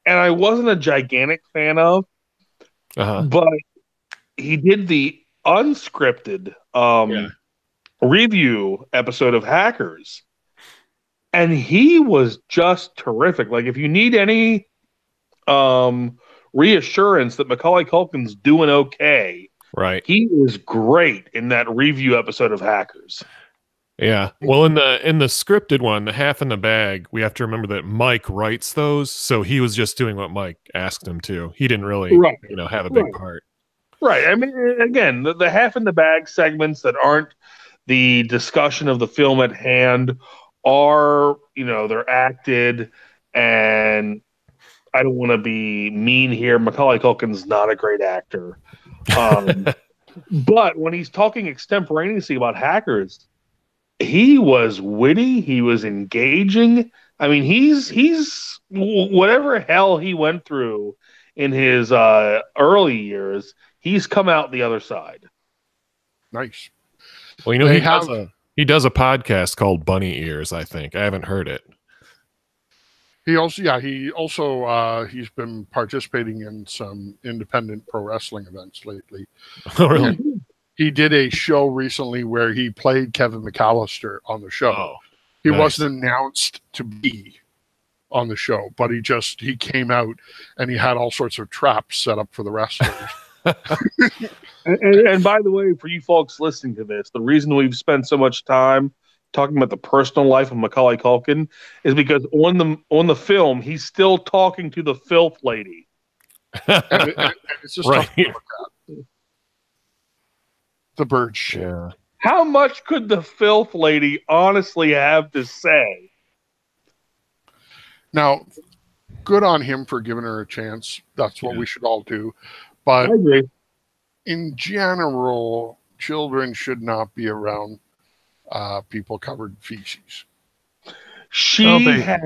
And I wasn't a gigantic fan of, but he did the unscripted review episode of Hackers. And he was just terrific. Like, if you need any reassurance that Macaulay Culkin's doing okay, right, he is great in that review episode of Hackers. Yeah. Well, in the scripted one, the Half in the Bag, we have to remember that Mike writes those, so he was just doing what Mike asked him to. He didn't really, have a big part. Right. I mean, again, the Half in the Bag segments that aren't the discussion of the film at hand are, they're acted, and I don't want to be mean here. Macaulay Culkin's not a great actor. But when he's talking extemporaneously about Hackers, he was witty. He was engaging. I mean, he's whatever hell he went through in his early years, he's come out the other side. Nice. Well, he does a podcast called Bunny Ears, I think. I haven't heard it. He also he's been participating in some independent pro wrestling events lately. Oh, really? And he did a show recently where he played Kevin McAllister on the show. Oh, he wasn't announced to be on the show, but he came out and he had all sorts of traps set up for the wrestlers. and by the way, for you folks listening to this, the reason we've spent so much time talking about the personal life of Macaulay Culkin is because on the film he's still talking to the filth lady. and it's just right. Tough to look at. The bird shit. Yeah. How much could the filth lady honestly have to say? Now, good on him for giving her a chance. That's what we should all do. But in general, children should not be around people covered in feces. She has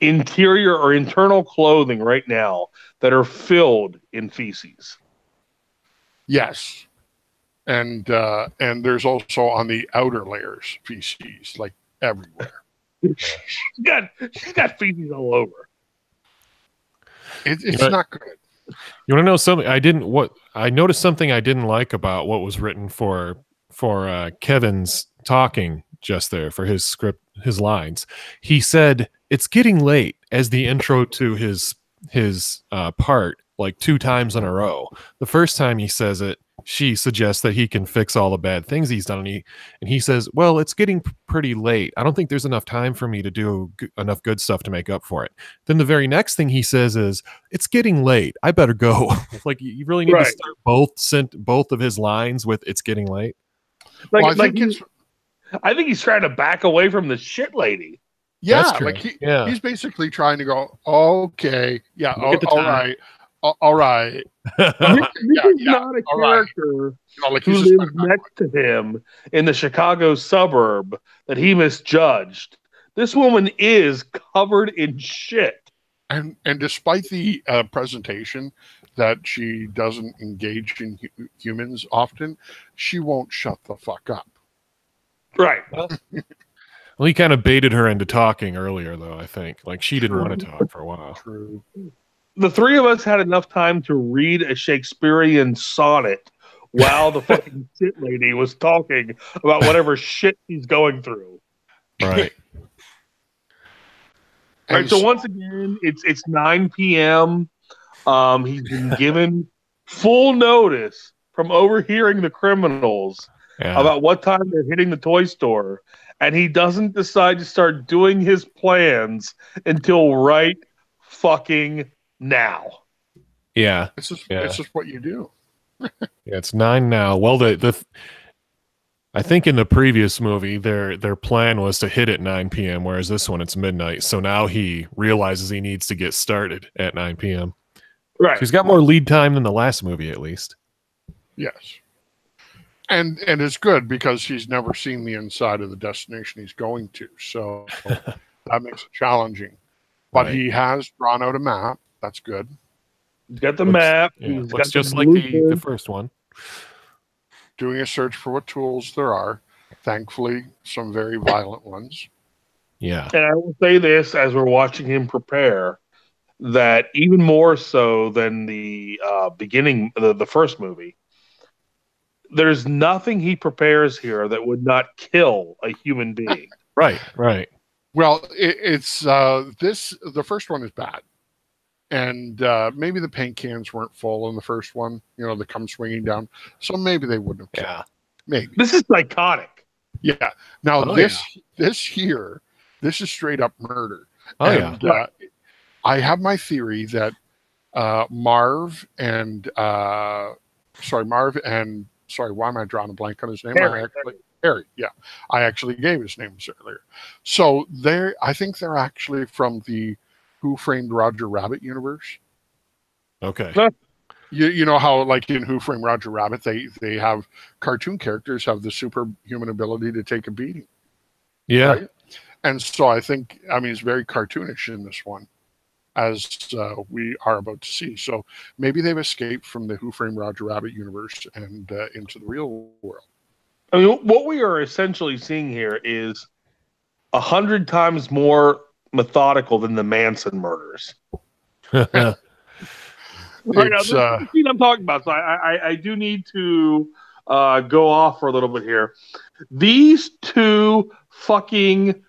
interior or internal clothing right now that are filled in feces. Yes. And there's also on the outer layers feces, like everywhere. she's got feces all over. It's not good. You want to know something? I noticed something I didn't like about what was written for Kevin's talking just there for his script, his lines. He said it's getting late as the intro to his part, like 2 times in a row. The first time he says it, she suggests that he can fix all the bad things he's done, and he says, well, it's getting pretty late. I don't think there's enough time for me to do enough good stuff to make up for it. Then the very next thing he says is, it's getting late, I better go. Like, you really need to start both of his lines with it's getting late. I think he's trying to back away from the shit lady. Yeah, like he's basically trying to go, okay, yeah, all right. This is not a character who lives next to him in the Chicago suburb that he misjudged. This woman is covered in shit. And despite the presentation that she doesn't engage in humans often, she won't shut the fuck up. Right. Well, he kind of baited her into talking earlier, though, I think. Like, she didn't want to talk for a while. True. The 3 of us had enough time to read a Shakespearean sonnet while the fucking shit lady was talking about whatever shit he's going through. Right. All right, so once again, it's 9 p.m. He's been given full notice from overhearing the criminals about what time they're hitting the toy store. and he doesn't decide to start doing his plans until right fucking now. Yeah. It's just Yeah. it's just what you do. Yeah, it's 9 now. Well, I think in the previous movie, their plan was to hit at 9 p.m., whereas this one, it's midnight. So now he realizes he needs to get started at 9 p.m. Right. So he's got more lead time than the last movie, at least. Yes. And it's good because he's never seen the inside of the destination he's going to. So that makes it challenging. But Right. he has drawn out a map. That's good. He's got the map. Yeah, He's looks got just the like the blueprint. first one. Doing a search for what tools there are. Thankfully, some very violent ones. Yeah. And I will say this as we're watching him prepare, that even more so than the beginning, the first movie, there's nothing he prepares here that would not kill a human being. Right. Well, it's the first one is bad. And maybe the paint cans weren't full in the first one, that come swinging down. So maybe they wouldn't have killed. Yeah. Maybe. This is psychotic. Yeah. Now, Oh, this here, this is straight up murder. Oh, and, yeah. I have my theory that Marv and, why am I drawing a blank on his name? Harry, yeah. I actually gave his names earlier. So I think they're actually from the Who Framed Roger Rabbit universe. Okay. You know how, like in Who Framed Roger Rabbit, they have cartoon characters have the superhuman ability to take a beating. Yeah. Right? And so I think, it's very cartoonish in this one, as we are about to see. So maybe they've escaped from the Who Framed Roger Rabbit universe and into the real world. I mean, what we are essentially seeing here is 100 times more methodical than the Manson murders. Right now, this is the scene I'm talking about. So I do need to go off for a little bit here. These two fucking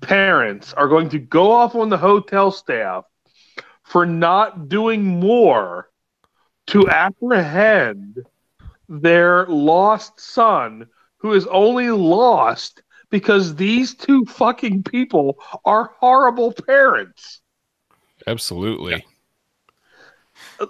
parents are going to go off on the hotel staff for not doing more to apprehend their lost son, who is only lost because these two fucking people are horrible parents. Absolutely.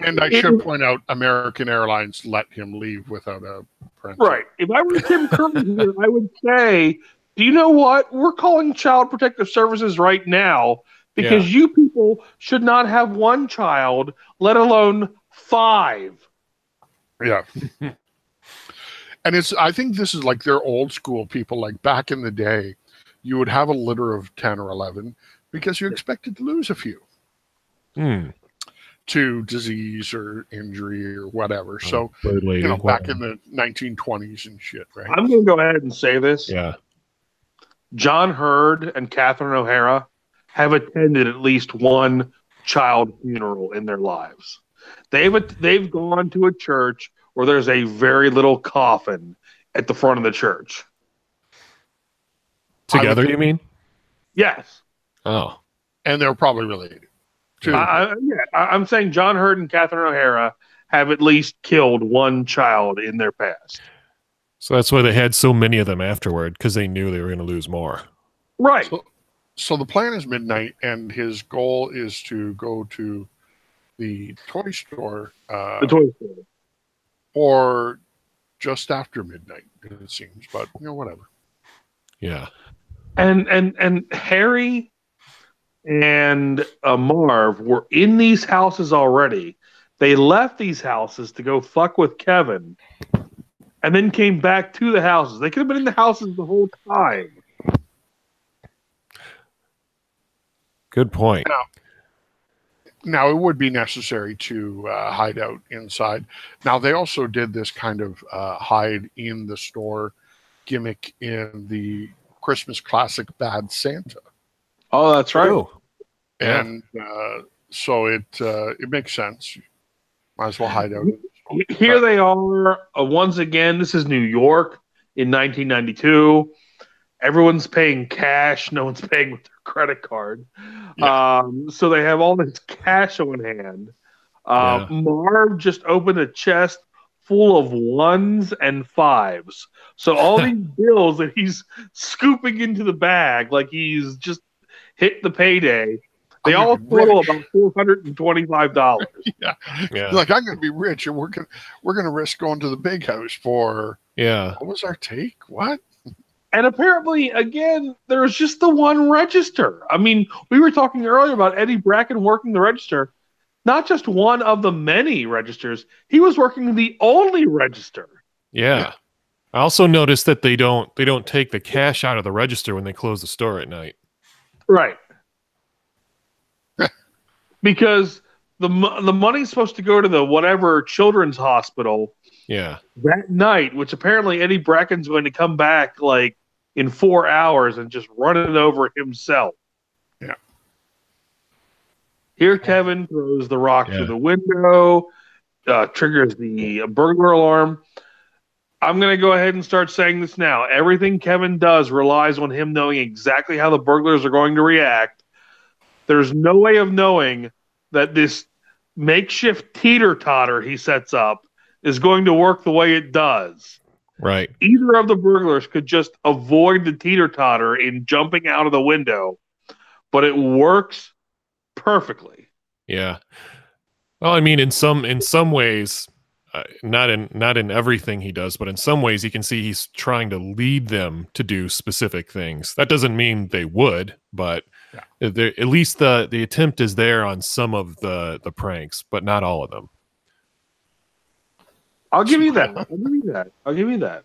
And I should point out, American Airlines let him leave without a parental. Right. If I were Tim Curtin here, I would say, do you know what? We're calling Child Protective Services right now because you people should not have one child, let alone 5. Yeah. And I think this is like they're old school people. Like back in the day, you would have a litter of 10 or 11 because you expected to lose a few to disease or injury or whatever. So, back in the 1920s and shit, right? I'm going to go ahead and say this. Yeah. John Hurd and Catherine O'Hara have attended at least one child funeral in their lives. They've gone to a church where there's a very little coffin at the front of the church. Together, you mean? Yes. Oh. And they're probably related. I'm saying John Hurd and Catherine O'Hara have at least killed one child in their past. So that's why they had so many of them afterward, because they knew they were going to lose more. Right. So the plan is midnight, and his goal is to go to the toy store. The toy store. Or just after midnight, it seems. But, whatever. Yeah. And Harry and Marv were in these houses already. They left these houses to go fuck with Kevin and then came back to the houses. They could have been in the houses the whole time. Good point. Now, it would be necessary to hide out inside. Now, they also did this kind of hide in the store gimmick in the Christmas classic Bad Santa. Oh, that's right. Oh. And so it makes sense. Might as well hide out. Here they are. Once again, this is New York in 1992. Everyone's paying cash. No one's paying with their credit card. Yeah. So they have all this cash on hand. Marv just opened a chest full of ones and fives. So all these bills that he's scooping into the bag like he's just hit the payday, they all total about $425. Yeah. Yeah. Like, I'm going to be rich, and we're gonna risk going to the big house for. Yeah. What was our take? What? And apparently, again, there's just the one register. I mean, we were talking earlier about Eddie Bracken working the register. Not just one of the many registers. He was working the only register. Yeah. I also noticed that they don't take the cash out of the register when they close the store at night. Right. Because the money's supposed to go to the whatever children's hospital. Yeah. That night, which apparently Eddie Bracken's going to come back like in 4 hours and just run it over himself. Yeah. Here, Kevin throws the rock through the window, triggers the burglar alarm. I'm going to go ahead and start saying this now. Everything Kevin does relies on him knowing exactly how the burglars are going to react. There's no way of knowing that this makeshift teeter-totter he sets up is going to work the way it does. Right. Either of the burglars could just avoid the teeter-totter in jumping out of the window, but it works perfectly. Yeah. Well, I mean, in some ways, not in everything he does, but in some ways, you can see he's trying to lead them to do specific things. That doesn't mean they would, but at least the attempt is there on some of the pranks, but not all of them. I'll give you that.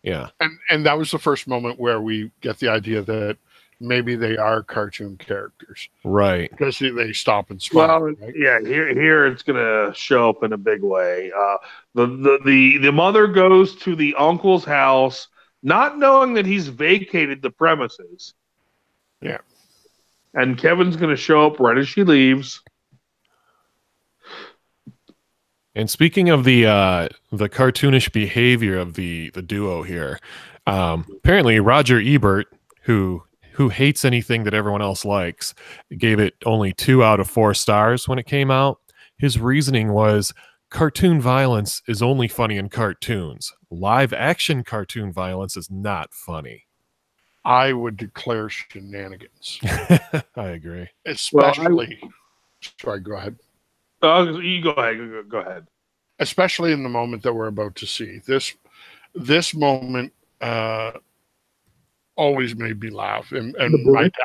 Yeah. And that was the first moment where we get the idea that maybe they are cartoon characters. Right. Because they stop and smile. Well, right? yeah, here it's going to show up in a big way. The mother goes to the uncle's house, not knowing that he's vacated the premises. Yeah. And Kevin's going to show up right as she leaves. And speaking of the cartoonish behavior of the duo here, apparently Roger Ebert, who hates anything that everyone else likes, gave it only 2 out of 4 stars when it came out. His reasoning was cartoon violence is only funny in cartoons. Live action cartoon violence is not funny. I would declare shenanigans. I agree. Especially, sorry, go ahead. You go ahead. Go ahead. Especially in the moment that we're about to see. This moment always made me laugh. And my dad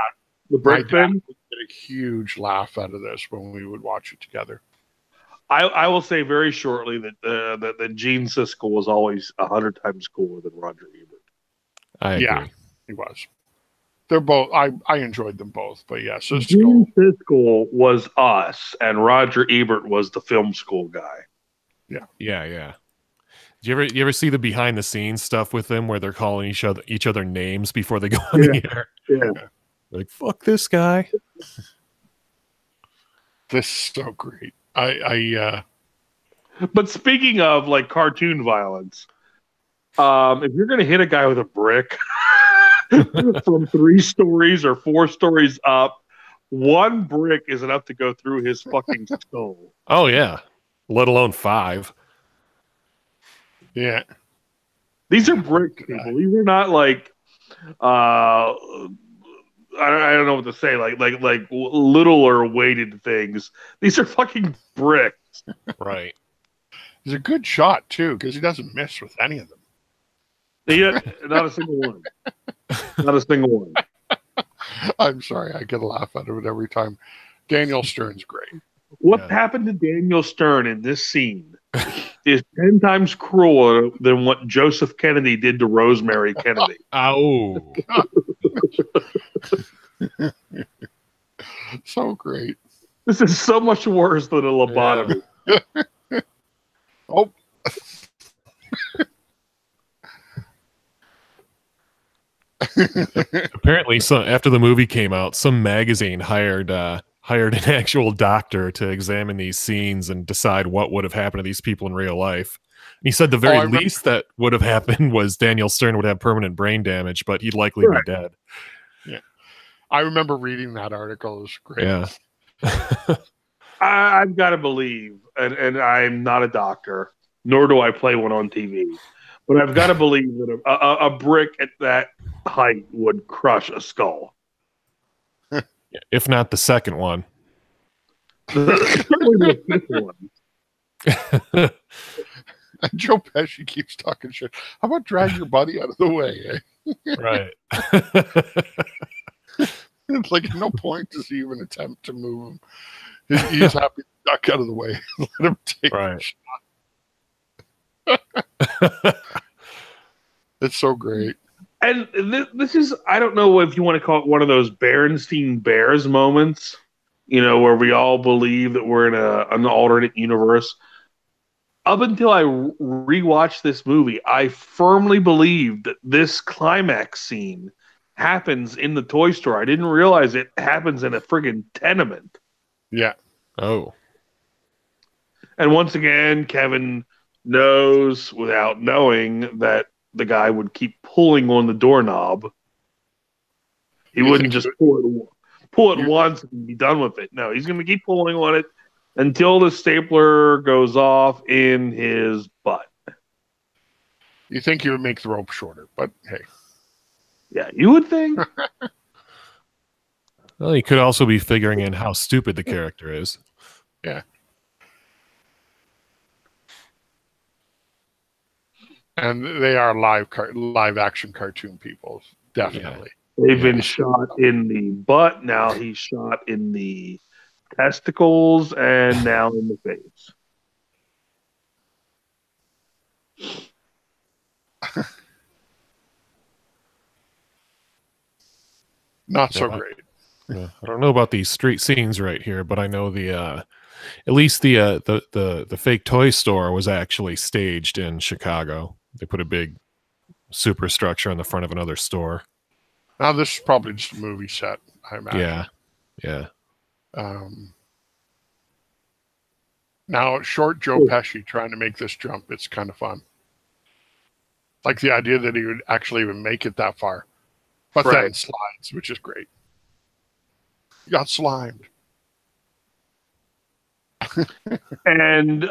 would get a huge laugh out of this when we would watch it together. I will say very shortly that Gene Siskel was always 100 times cooler than Roger Ebert. I agree. Yeah, he was. They're both. I enjoyed them both, but yeah, Gene Siskel was us, and Roger Ebert was the film school guy. Yeah. Did you ever see the behind the scenes stuff with them where they're calling each other names before they go on the air? Yeah. Like, fuck this guy. This is so great. But speaking of like cartoon violence, if you're gonna hit a guy with a brick from 3 stories or 4 stories up, 1 brick is enough to go through his fucking skull. Oh yeah, let alone 5. Yeah, these are brick people. These are not like I don't know what to say. Like littler weighted things. These are fucking bricks. Right. He's a good shot too because he doesn't miss with any of them. Yeah, not a single one. Not a single one. I'm sorry, I get a laugh out of it every time. Daniel Stern's great. What happened to Daniel Stern in this scene is 10 times crueler than what Joseph Kennedy did to Rosemary Kennedy. Oh. So great. This is so much worse than a lobotomy. Yeah. Oh. Apparently, after the movie came out, some magazine hired an actual doctor to examine these scenes and decide what would have happened to these people in real life. And he said the very least that would have happened was Daniel Stern would have permanent brain damage, but he'd likely be dead. Yeah, I remember reading that article. It was great. Yeah. I've got to believe, and I'm not a doctor, nor do I play one on TV. But I've got to believe that a brick at that height would crush a skull. If not the second one. Certainly the fifth one. And Joe Pesci keeps talking shit. How about drag your buddy out of the way? Right. It's like at no point does he even attempt to move him. He's happy to duck out of the way. Let him take right. the shot. It's so great. And this is, I don't know if you want to call it one of those Berenstein Bears moments, where we all believe that we're in an alternate universe. Up until I rewatched this movie, I firmly believed that this climax scene happens in the toy store. I didn't realize it happens in a friggin' tenement. Yeah. Oh. And once again, Kevin knows without knowing that the guy would keep pulling on the doorknob. He wouldn't just pull it once and be done with it. No, he's going to keep pulling on it until the stapler goes off in his butt. You think he would make the rope shorter, but hey. Yeah, you would think. Well, he could also be figuring in how stupid the character is. Yeah. And they are live action cartoon people, definitely. Yeah. They've been shot in the butt. Now he's shot in the testicles and now in the face. Not so great. I don't know about these street scenes right here, but I know at least the fake toy store was actually staged in Chicago. They put a big superstructure on the front of another store. Now this is probably just a movie set, I imagine. Yeah. Now, short Joe Pesci trying to make this jump, it's kind of fun. Like the idea that he would actually even make it that far. But then slides, which is great. He got slimed. And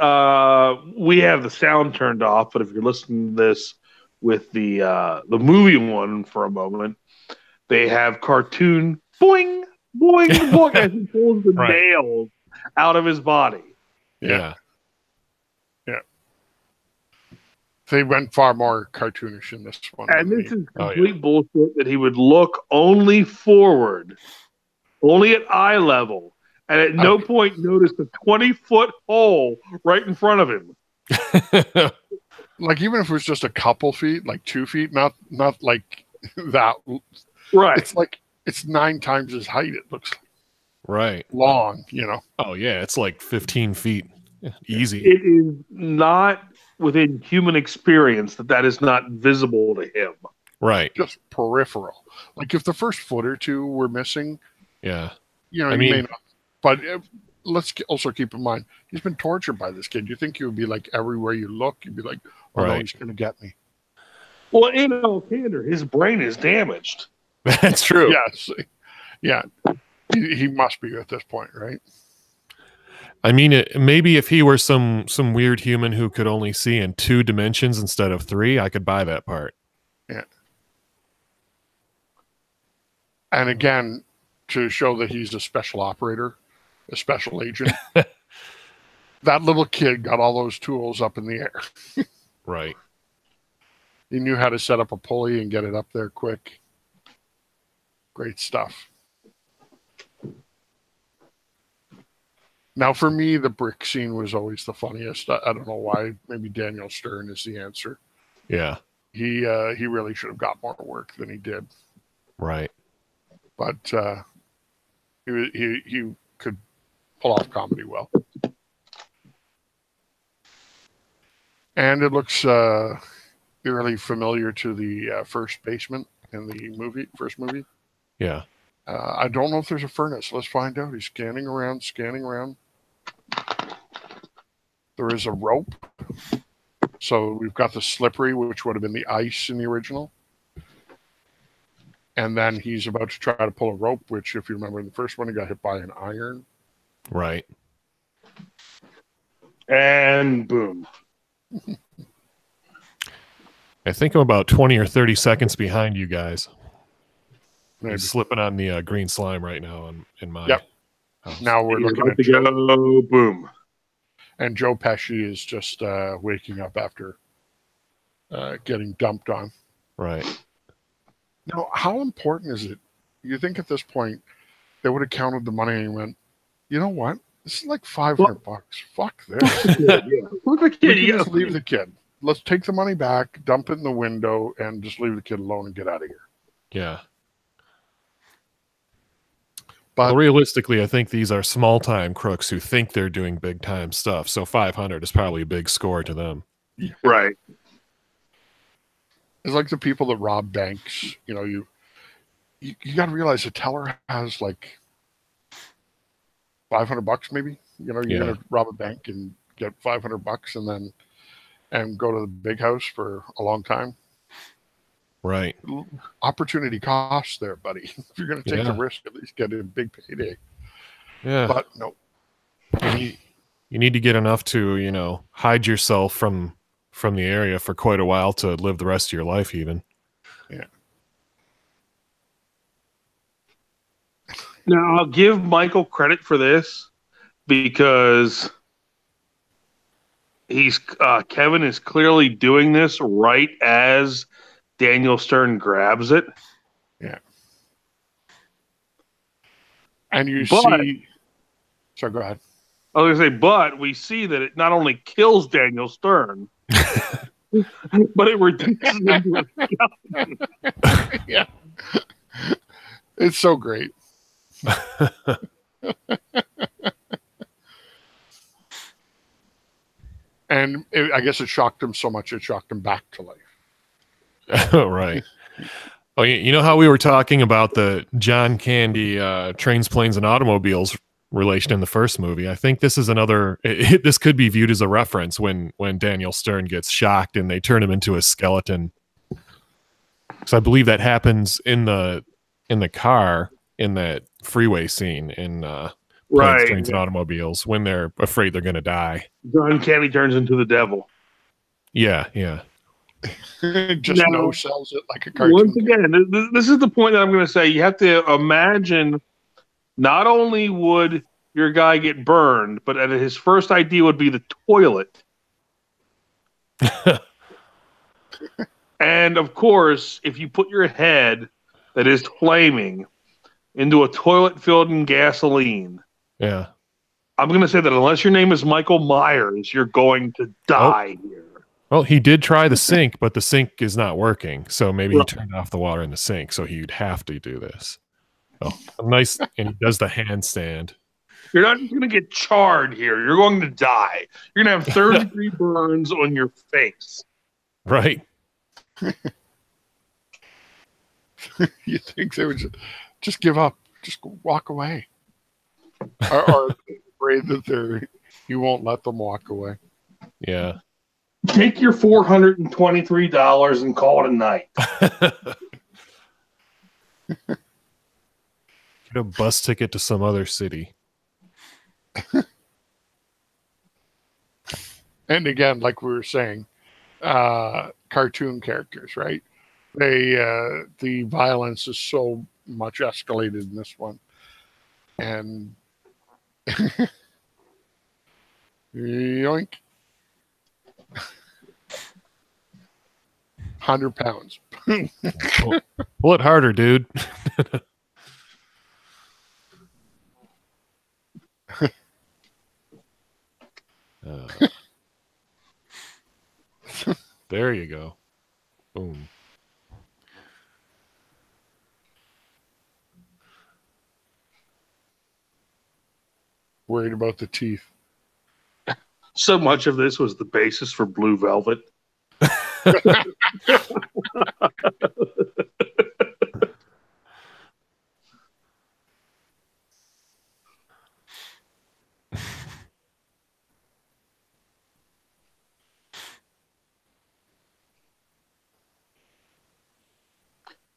we have the sound turned off, but if you're listening to this with the movie one for a moment, they have cartoon boing, boing, boing as he pulls the nails out of his body. Yeah. They went far more cartoonish in this one. And this is complete bullshit that he would look only forward, only at eye level, and at no point notice the 20-foot hole right in front of him. Like even if it was just a couple feet, like 2 feet, not like that. Right. It's like it's 9 times his height. It looks like. Right. Long, Oh yeah, it's like 15 feet. Easy. It is not within human experience that is not visible to him. Right. Just peripheral. Like if the first foot or two were missing. Yeah. You may not. But let's also keep in mind, he's been tortured by this kid. You think he would be like everywhere you look, you'd be like, oh no, he's going to get me. Well, in all candor, his brain is damaged. That's true. Yes. Yeah. He must be at this point, right? I mean, maybe if he were some weird human who could only see in 2 dimensions instead of 3, I could buy that part. Yeah. And again, to show that he's a special operator, a special agent, that little kid got all those tools up in the air. Right. He knew how to set up a pulley and get it up there quick. Great stuff. Now, for me, the brick scene was always the funniest. I don't know why. Maybe Daniel Stern is the answer. Yeah. He really should have got more work than he did. Right. But he could pull off comedy well. And it looks eerily familiar to the first basement in the first movie. Yeah. I don't know if there's a furnace. Let's find out. He's scanning around. There is a rope. So we've got the slippery, which would have been the ice in the original. And then he's about to try to pull a rope, which, if you remember in the first one, he got hit by an iron. Right. And boom. I think I'm about 20 or 30 seconds behind you guys. Maybe. I'm slipping on the green slime right now in my house. Now we're You're looking about at to Joe, go boom. and Joe Pesci is just waking up after getting dumped on. Right. Now, how important is it? You think at this point they would have counted the money and went, you know what? This is like $500. Fuck this. Look the We kid. can just leave the kid. Let's take the money back, dump it in the window, and just leave the kid alone and get out of here. Yeah. But well, realistically, I think these are small-time crooks who think they're doing big-time stuff. So 500 is probably a big score to them. Right. It's like the people that rob banks. You know, you got to realize the teller has like $500 maybe. You know, you're gonna rob a bank and get $500 and go to the big house for a long time. Right. Opportunity cost there, buddy. If you're gonna take the risk, at least get a big payday. Yeah. But no. You need to get enough to, hide yourself from the area for quite a while to live the rest of your life even. Yeah. Now I'll give Michael credit for this because Kevin is clearly doing this right as Daniel Stern grabs it. Yeah. And you see. So go ahead. I was going to say, but we see that it not only kills Daniel Stern, but it reduces him to a skeleton. Yeah. It's so great. And I guess it shocked him so much, it shocked him back to life. Oh, right. Oh, you know how we were talking about the John Candy Trains, Planes, and Automobiles relation in the first movie? I think this is another. This could be viewed as a reference when Daniel Stern gets shocked and they turn him into a skeleton. So I believe that happens in the car in that freeway scene in Planes, Trains, and Automobiles when they're afraid they're going to die. John Candy turns into the devil. Yeah, yeah. Just no sells it like a cartoon. Once again, this is the point that I'm going to say. You have to imagine not only would your guy get burned, but his first idea would be the toilet. And of course, if you put your head that is flaming into a toilet filled in gasoline, yeah, I'm going to say that unless your name is Michael Myers, you're going to die here. Well, he did try the sink, but the sink is not working. So maybe he turned off the water in the sink. So he'd have to do this. Oh, nice. And he does the handstand. You're not just going to get charred here. You're going to die. You're going to have third-degree burns on your face. Right. You think they would just give up, just walk away, or afraid that you won't let them walk away? Yeah. Take your $423 and call it a night. Get a bus ticket to some other city. And again, like we were saying, cartoon characters, right? The violence is so much escalated in this one, and yoink, 100 pounds. Pull it harder, dude. There you go. Boom. Worried about the teeth. So much of this was the basis for Blue Velvet.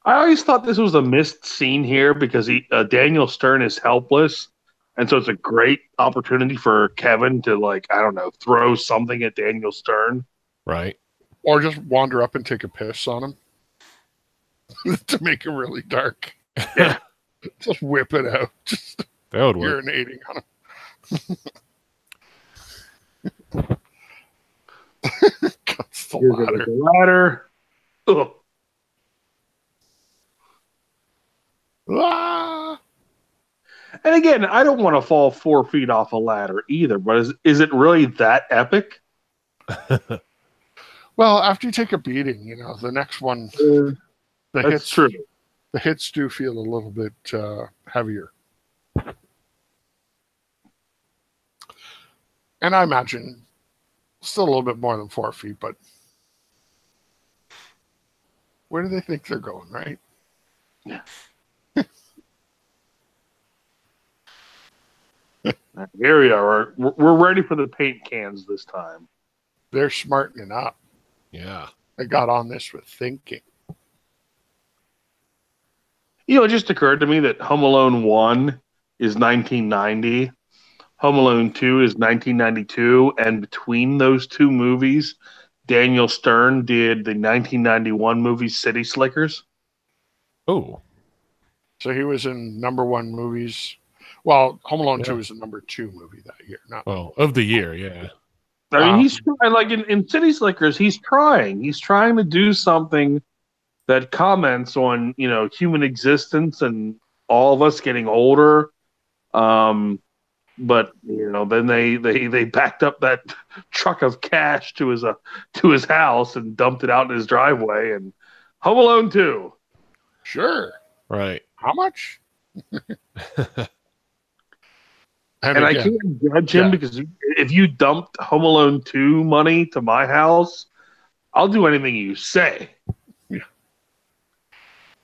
I always thought this was a missed scene here because Daniel Stern is helpless. And so it's a great opportunity for Kevin to, throw something at Daniel Stern. Right. Or just wander up and take a piss on him to make him really dark. Yeah. Just whip it out. Just That would work. urinating on him. Cuts the Here's ladder. the ladder. Ugh. Ah! And again, I don't want to fall 4 feet off a ladder either, but is it really that epic? Well, after you take a beating, the next one, That's true. The hits do feel a little bit heavier. And I imagine still a little bit more than 4 feet, but where do they think they're going, right? Yeah. Here we are. We're ready for the paint cans this time. They're smartening up. Yeah. They got on this with thinking. It just occurred to me that Home Alone 1 is 1990. Home Alone 2 is 1992. And between those two movies, Daniel Stern did the 1991 movie City Slickers. Oh. So he was in number one movies. Well, Home Alone 2 is the number 2 movie that year. Of the year, yeah. I mean, he's trying, like in City Slickers, he's trying. He's trying to do something that comments on, human existence and all of us getting older. But then they backed up that truck of cash to his house and dumped it out in his driveway. And Home Alone 2. Sure. Right. How much? And I can't judge him because if you dumped Home Alone 2 money to my house, I'll do anything you say. Yeah.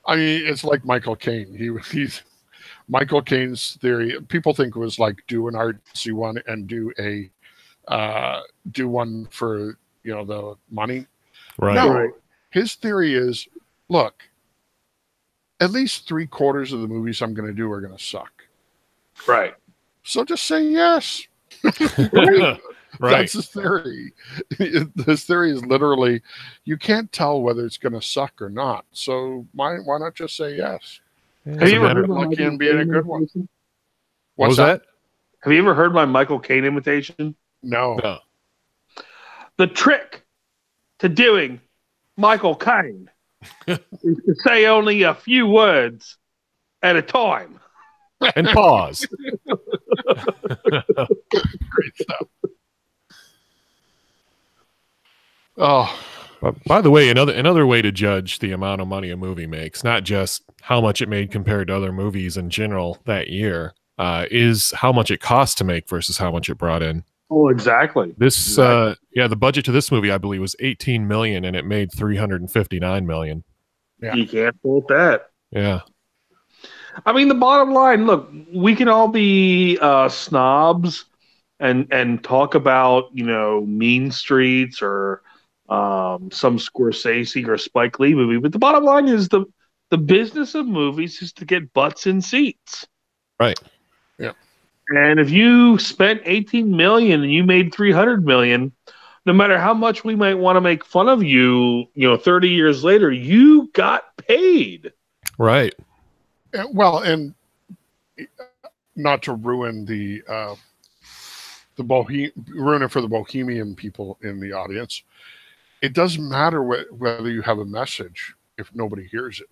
I mean, it's like Michael Caine. He's Michael Caine's theory. People think it was like do an artsy one and do one for the money. Right. No, Right. His theory is, look, at least 3/4 of the movies I'm going to do are going to suck. Right. So just say yes. Right. That's his theory. His theory is literally, you can't tell whether it's going to suck or not. So why not just say yes? Have you ever heard my Lucky and being a good one. What was that? Have you ever heard my Michael Caine imitation? No. The trick to doing Michael Caine is to say only a few words at a time. And pause. Great stuff. Oh, By the way, another way to judge the amount of money a movie makes, not just how much it made compared to other movies in general that year, is how much it cost to make versus how much it brought in. Oh, exactly. The budget to this movie, I believe, was $18 million, and it made $359 million. Yeah. You can't fault that. Yeah. I mean, the bottom line, look, we can all be snobs and talk about, Mean Streets or some Scorsese or Spike Lee movie, but the bottom line is the business of movies is to get butts in seats. Right. Yeah. And if you spent $18 million and you made $300 million, no matter how much we might want to make fun of you, 30 years later, you got paid. Right. well, and not to ruin ruin it for the bohemian people in the audience. It doesn't matter whether you have a message if nobody hears it.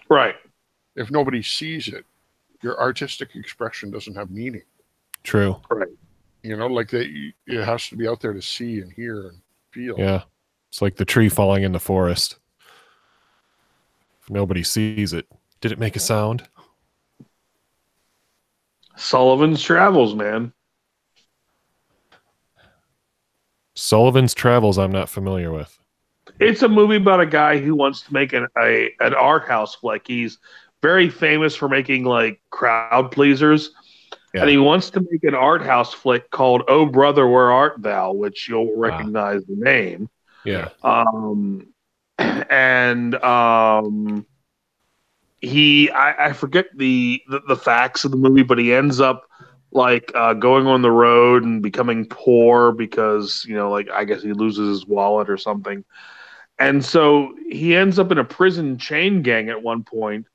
Right. If nobody sees it, your artistic expression doesn't have meaning. True. Right. It has to be out there to see and hear and feel. Yeah. It's like the tree falling in the forest. If nobody sees it, did it make a sound? Sullivan's Travels, man. Sullivan's Travels, I'm not familiar with. It's a movie about a guy who wants to make an art house flick. He's very famous for making like crowd pleasers. Yeah. And he wants to make an art house flick called Oh Brother, Where Art Thou, which you'll recognize the name. Yeah. I forget the facts of the movie, but he ends up like going on the road and becoming poor because, like I guess he loses his wallet or something. And so he ends up in a prison chain gang at one point,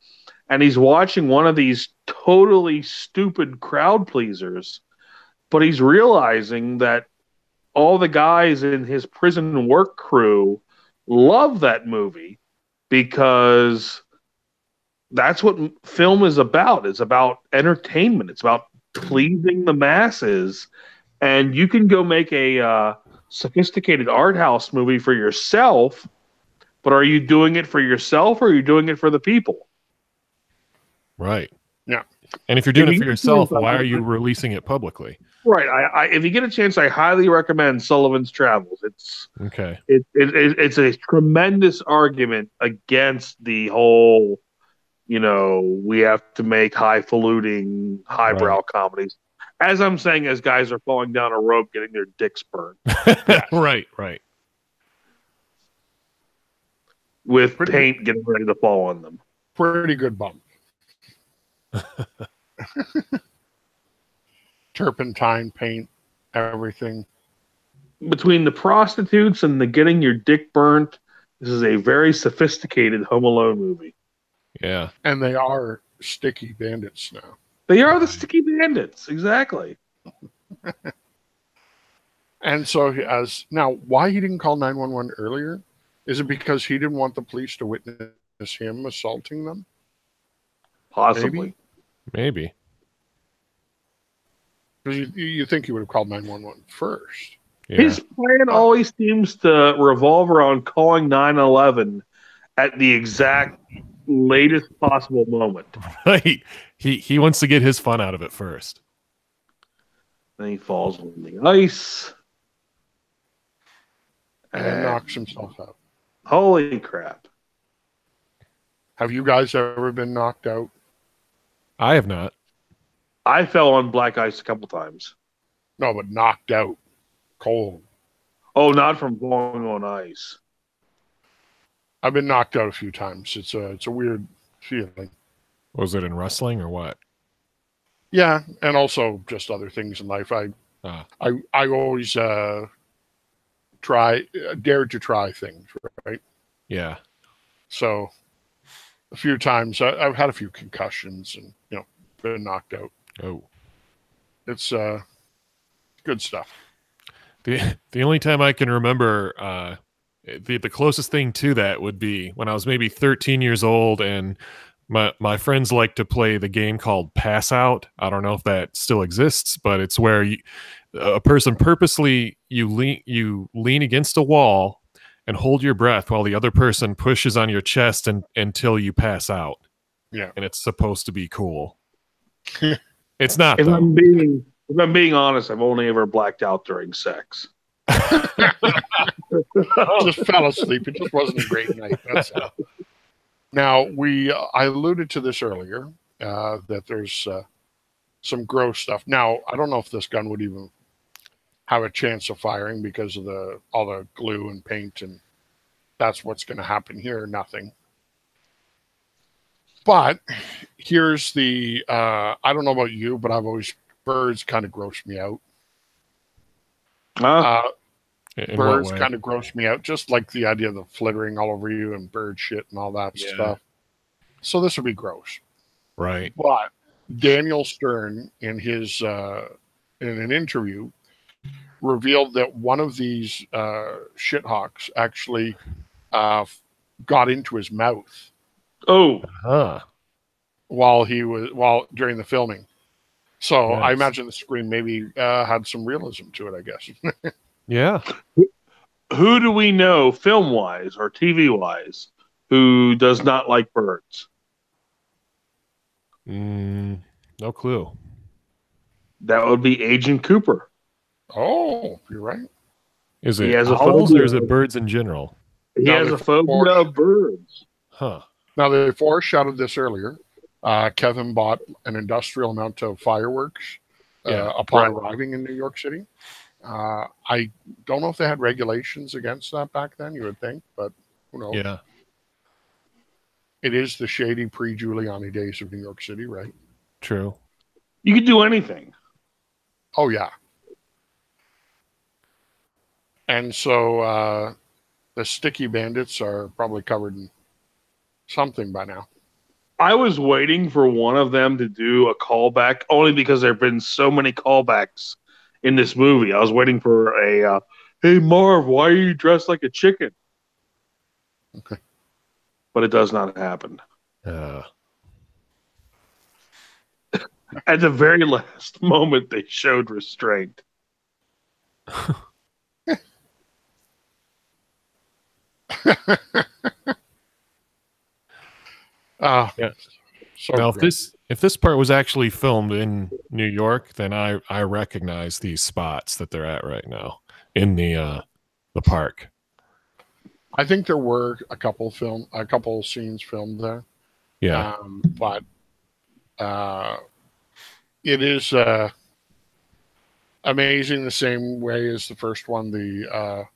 and he's watching one of these totally stupid crowd pleasers, but he's realizing that all the guys in his prison work crew love that movie because that's what film is about. It's about entertainment. It's about pleasing the masses. And you can go make a sophisticated art house movie for yourself, but are you doing it for yourself or are you doing it for the people? Right. Yeah. And if you're doing it for yourself, why are you releasing it publicly? Right. If you get a chance, I highly recommend Sullivan's Travels. It's okay. It's a tremendous argument against the whole, we have to make highfalutin, highbrow comedies. As I'm saying, as guys are falling down a rope, getting their dicks burned. Right. With paint getting ready to fall on them. Pretty good bump. Turpentine, paint, everything. Between the prostitutes and the getting your dick burnt, this is a very sophisticated Home Alone movie. Yeah. And they are sticky bandits now. They are the sticky bandits, exactly. And so now, why he didn't call 911 earlier? Is it because he didn't want the police to witness him assaulting them? Possibly. Maybe. Because you think he would have called 911 first. Yeah. His plan always seems to revolve around calling 911 at the exact latest possible moment. Right. He wants to get his fun out of it first. Then he falls on the ice. And knocks himself out. Holy crap. Have you guys ever been knocked out? I have not. I fell on black ice a couple times. No, but knocked out. Cold. Oh, not from falling on ice. I've been knocked out a few times. It's a weird feeling. Was it in wrestling or what? Yeah, and also just other things in life. I always dared to try things, right? Yeah. So a few times I've had a few concussions and been knocked out. Oh, it's good stuff. The only time I can remember the closest thing to that would be when I was maybe 13 years old, and my friends like to play the game called Pass Out. I don't know if that still exists, but it's where a person purposely you lean against a wall and hold your breath while the other person pushes on your chest until you pass out. Yeah, and it's supposed to be cool. It's not. If I'm being honest, I've only ever blacked out during sex. Just fell asleep. It just wasn't a great night. That's all. Now, I alluded to this earlier, that there's some gross stuff. Now, I don't know if this gun would even have a chance of firing because of all the glue and paint, and that's what's going to happen here. Nothing. But here's I don't know about you, but birds kind of gross me out. Birds kind of gross me out, just like the idea of the flittering all over you and bird shit and all that stuff. So this would be gross. Right. But Daniel Stern, in an interview, revealed that one of these shithawks actually got into his mouth. Oh. While during the filming. So nice. I imagine the scream maybe had some realism to it, I guess. Yeah. Who do we know, film-wise or TV-wise, who does not like birds? No clue. That would be Agent Cooper. Oh, you're right. Is it owls or is it birds in general? He has a phobia of birds. Huh. Now, they foreshadowed this earlier. Kevin bought an industrial amount of fireworks upon arriving in New York City. I don't know if they had regulations against that back then, you would think, but who knows? Yeah. It is the shady pre-Giuliani days of New York City, right? True. You could do anything. Oh, yeah. And so the sticky bandits are probably covered in something by now. I was waiting for one of them to do a callback, only because there have been so many callbacks in this movie. I was waiting for a, hey, Marv, why are you dressed like a chicken? Okay. But it does not happen. Uh, At the very last moment, they showed restraint. Yeah. So Now, great. if this part was actually filmed in New York, then I recognize these spots that they're at right now in the park. I think there were a couple scenes filmed there. Yeah. But it is amazing the same way as the first one. The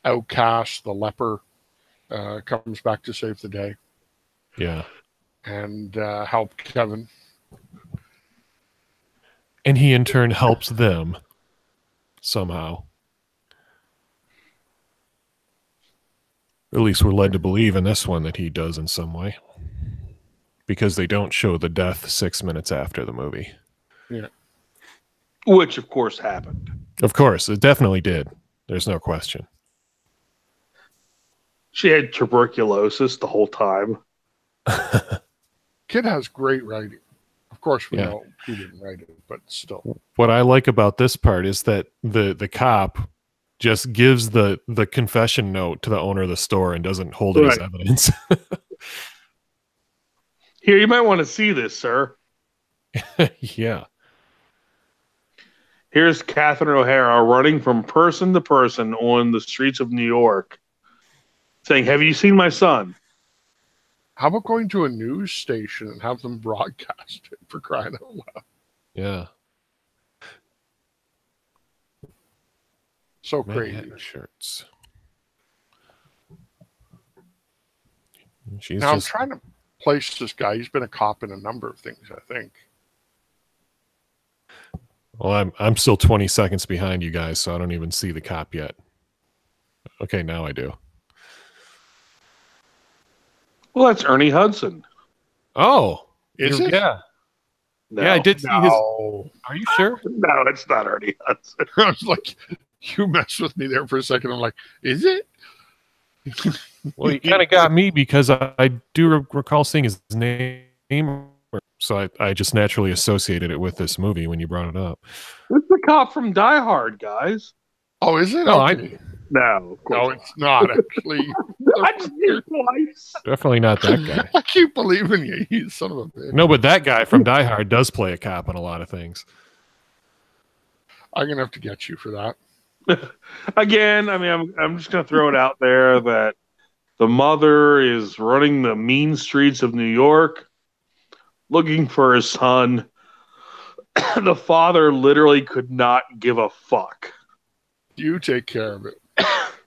outcast, the leper, comes back to save the day Yeah. and help Kevin. And he in turn helps them somehow. At least we're led to believe in this one that he does in some way. Because they don't show the death 6 minutes after the movie. Yeah. Which, of course, happened. Of course, it definitely did. There's no question. She had tuberculosis the whole time. Kid has great writing. Of course, we Yeah. know he didn't write it, but still. What I like about this part is that the cop just gives the confession note to the owner of the store and doesn't hold it as Right. evidence. Here, you might want to see this, sir. Yeah. Here's Catherine O'Hara running from person to person on the streets of New York, saying, "Have you seen my son?" How about going to a news station and have them broadcast it, for crying out loud? Yeah. So crazy. Manhattan shirts. She's Now just, I'm trying to place this guy. He's been a cop in a number of things, I think. well, I'm still 20 seconds behind you guys, so I don't even see the cop yet. Okay, now I do. Well, that's Ernie Hudson. Oh, Is it? Yeah. No, Yeah, I did see his. No. Are you sure? No, it's not Ernie Hudson. I was like, you messed with me there for a second. I'm like, is it? Well, you kind of got me because I do recall seeing his name, so I just naturally associated it with this movie when you brought it up. It's the cop from Die Hard, guys. Oh, is it? No, Okay. No, of No, course it's not actually. I just did it twice. Definitely not that guy. I keep believing you, you son of a bitch. No, but that guy from Die Hard does play a cop in a lot of things. I'm gonna have to get you for that. Again, I mean, I'm just going to throw it out there that the mother is running the mean streets of New York looking for his son. The father literally could not give a fuck. You take care of it.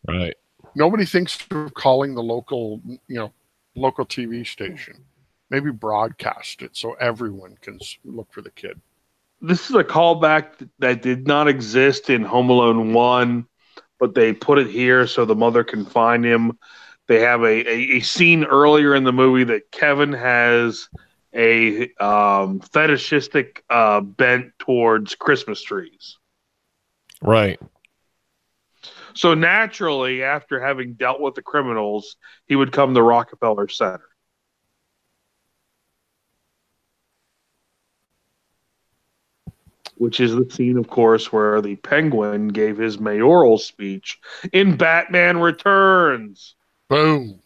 Right. Nobody thinks of calling the local TV station. Maybe broadcast it so everyone can look for the kid. This is a callback that did not exist in Home Alone 1, but they put it here so the mother can find him. They have a scene earlier in the movie that Kevin has a fetishistic bent towards Christmas trees. Right. So naturally, after having dealt with the criminals, he would come to Rockefeller Center. Which is the scene, of course, where the Penguin gave his mayoral speech in Batman Returns. Boom.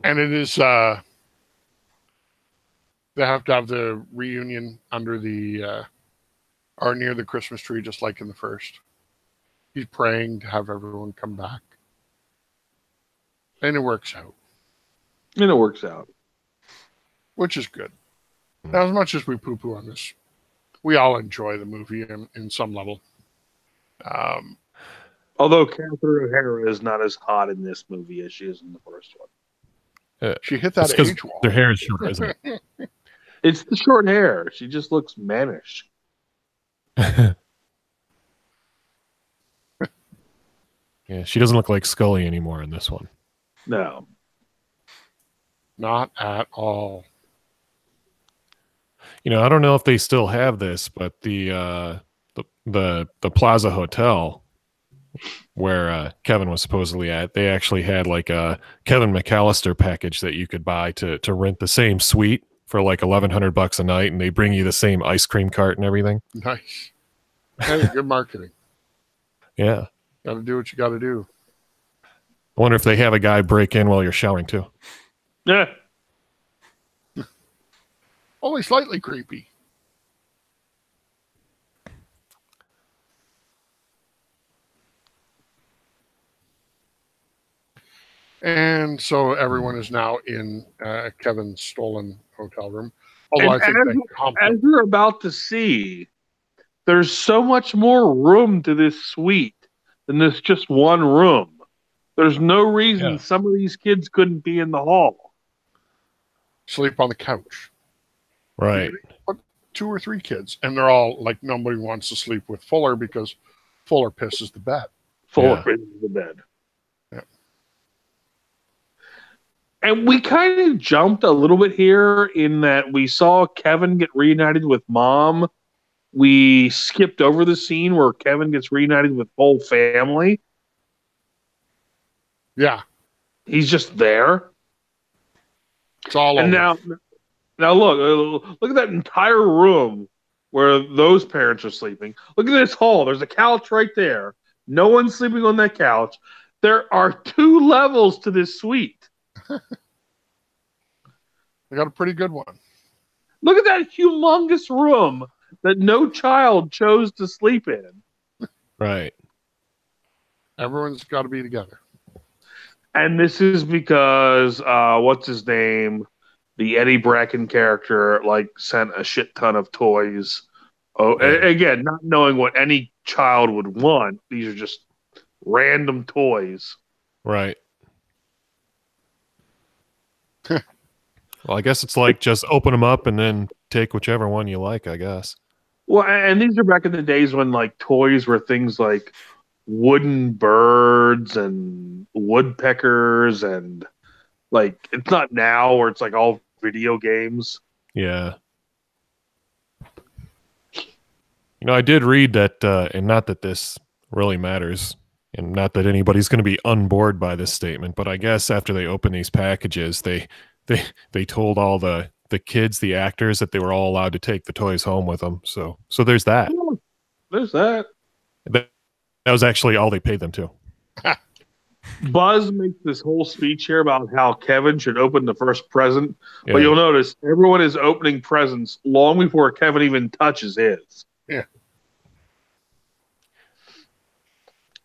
And it is they have to have the reunion under the or near the Christmas tree, just like in the first. He's praying to have everyone come back. And it works out. And it works out. Which is good. Now, as much as we poo-poo on this, we all enjoy the movie in some level. Although Catherine O'Hara is not as hot in this movie as she is in the first one. She hit that It's 'cause age wall. their hair is short, isn't it? It's the short hair. She just looks mannish. Yeah, she doesn't look like Scully anymore in this one. No. Not at all. You know, I don't know if they still have this, but the Plaza Hotel where Kevin was supposedly at, they actually had like a Kevin McAllister package that you could buy to rent the same suite for like $1,100 a night, and they bring you the same ice cream cart and everything. Nice. Hey, good marketing. Yeah. Got to do what you got to do. I wonder if they have a guy break in while you're showering too. Yeah. Only slightly creepy. And so everyone is now in Kevin's stolen hotel room. Although And I think as you're about to see, there's so much more room to this suite than this just one room. There's no reason some of these kids couldn't be in the hall. Sleep on the couch. Right. But 2 or 3 kids, and they're all like, nobody wants to sleep with Fuller because Fuller pisses the bed. Fuller pisses the bed. Yeah. And we kind of jumped a little bit here in that we saw Kevin get reunited with Mom. We skipped over the scene where Kevin gets reunited with whole family. Yeah. He's just there. It's all and over. Now look at that entire room where those parents are sleeping. Look at this hall. There's a couch right there. No one's sleeping on that couch. There are 2 levels to this suite. They got a pretty good one. Look at that humongous room that no child chose to sleep in. Right. Everyone's got to be together. And this is because what's his name? The Eddie Bracken character sent a shit ton of toys. Again, not knowing what any child would want. These are just random toys. Right. Well, I guess it's like just open them up and then take whichever one you like, I guess. Well, and these are back in the days when toys were things like wooden birds and woodpeckers, and it's not now where it's all video games. Yeah. You know, I did read that, and not that this really matters, and not that anybody's going to be unbored by this statement, but I guess after they opened these packages, they told all the kids, the actors, that they were all allowed to take the toys home with them. So there's that. There's that. That was actually all they paid them to. Buzz makes this whole speech here about how Kevin should open the first present, but you'll notice everyone is opening presents long before Kevin even touches his. Yeah.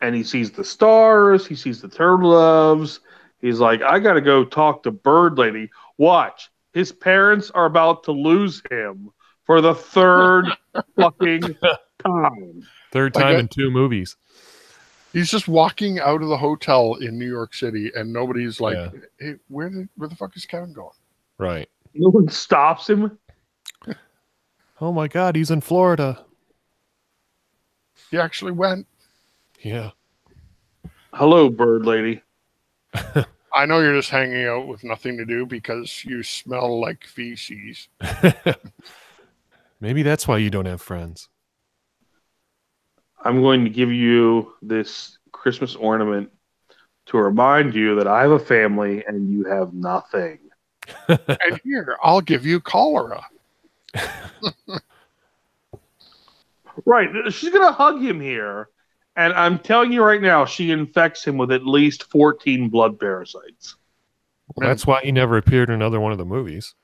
And he sees the stars, he sees the turtle doves. He's like, I got to go talk to Bird Lady. Watch. His parents are about to lose him for the 3rd fucking time. 3rd time in 2 movies. He's just walking out of the hotel in New York City, and nobody's like, hey, where the fuck is Kevin going? Right. No one stops him. Oh my God, he's in Florida. He actually went. Yeah. Hello, Bird Lady. I know you're just hanging out with nothing to do because you smell like feces. Maybe that's why you don't have friends. I'm going to give you this Christmas ornament to remind you that I have a family and you have nothing. And here, I'll give you cholera. Right. She's going to hug him here. And I'm telling you right now, she infects him with at least 14 blood parasites. Well, that's why he never appeared in another one of the movies.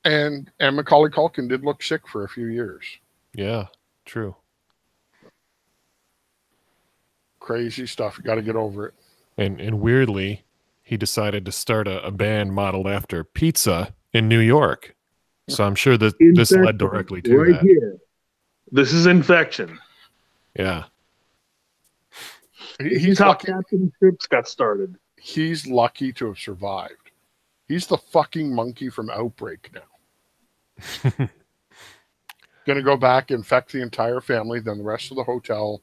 And Macaulay Culkin did look sick for a few years. Yeah, true. Crazy stuff. You got to get over it. And weirdly, he decided to start a band modeled after pizza in New York. So I'm sure that this led directly to right that. Here. This is infection. Yeah. He's how lucky. Captain Trips got started. He's lucky to have survived. He's the fucking monkey from Outbreak now. Going to go back, infect the entire family, then the rest of the hotel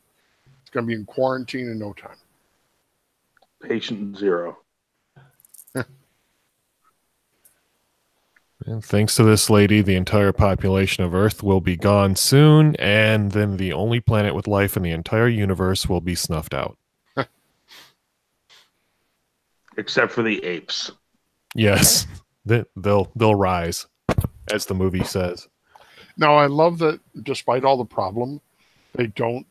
is going to be in quarantine in no time. Patient zero. And thanks to this lady, the entire population of Earth will be gone soon, and then the only planet with life in the entire universe will be snuffed out. Except for the apes. Yes, they'll rise, as the movie says. Now, I love that despite all the problem, they don't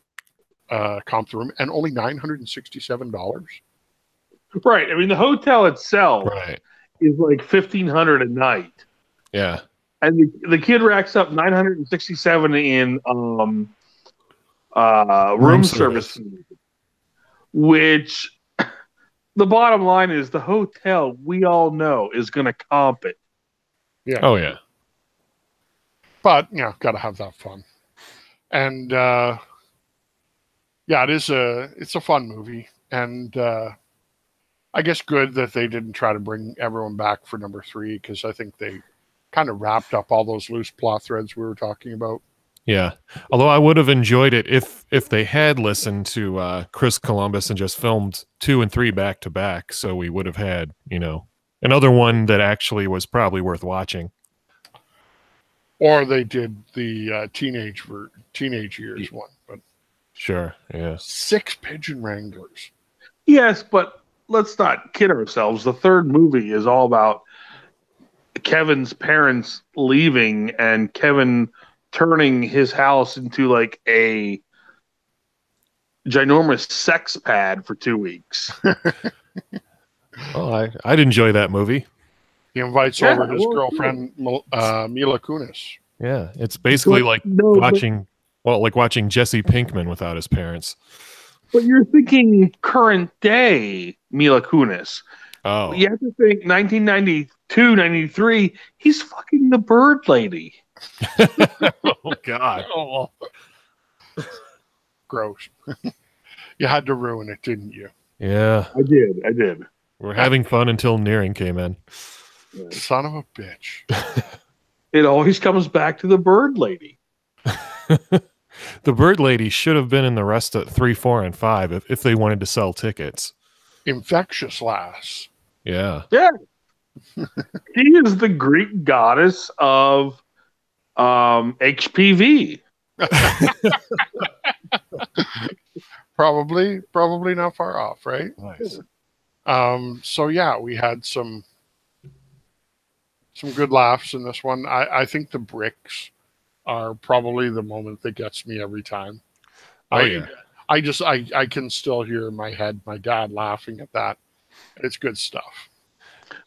comp the room, and only $967. Right. I mean, the hotel itself Right. is like $1,500 a night. Yeah. And the kid racks up $967 in room service, which the bottom line is the hotel, we all know, is going to comp it. Yeah. Oh, yeah. But, got to have that fun. And, it's a fun movie. And I guess good that they didn't try to bring everyone back for number 3, because I think they kind of wrapped up all those loose plot threads we were talking about. Yeah. Although I would have enjoyed it if they had listened to Chris Columbus and just filmed 2 and 3 back to back. So we would have had, another one that actually was probably worth watching. Or they did the teenage years one. But sure. Yeah. 6 pigeon wranglers. Yes, but let's not kid ourselves. The third movie is all about Kevin's parents leaving and Kevin turning his house into like a ginormous sex pad for 2 weeks. Well, I'd enjoy that movie. He invites over his girlfriend, Mila Kunis. Yeah, it's basically watching Jesse Pinkman without his parents. But you're thinking current day Mila Kunis. Oh. You have to think 1992, 93, he's fucking the bird lady. Oh, God. Oh. Gross. You had to ruin it, didn't you? Yeah. I did. We're having fun until Nehring came in. Son of a bitch. It always comes back to the bird lady. The bird lady should have been in the rest of 3, 4, and 5 if they wanted to sell tickets. Infectious lass. Yeah. Yeah. She is the Greek goddess of HPV. Probably not far off, right? Nice. So yeah, we had some good laughs in this one. I think the bricks are probably the moment that gets me every time. Yeah. I can still hear in my head my dad laughing at that. It's good stuff.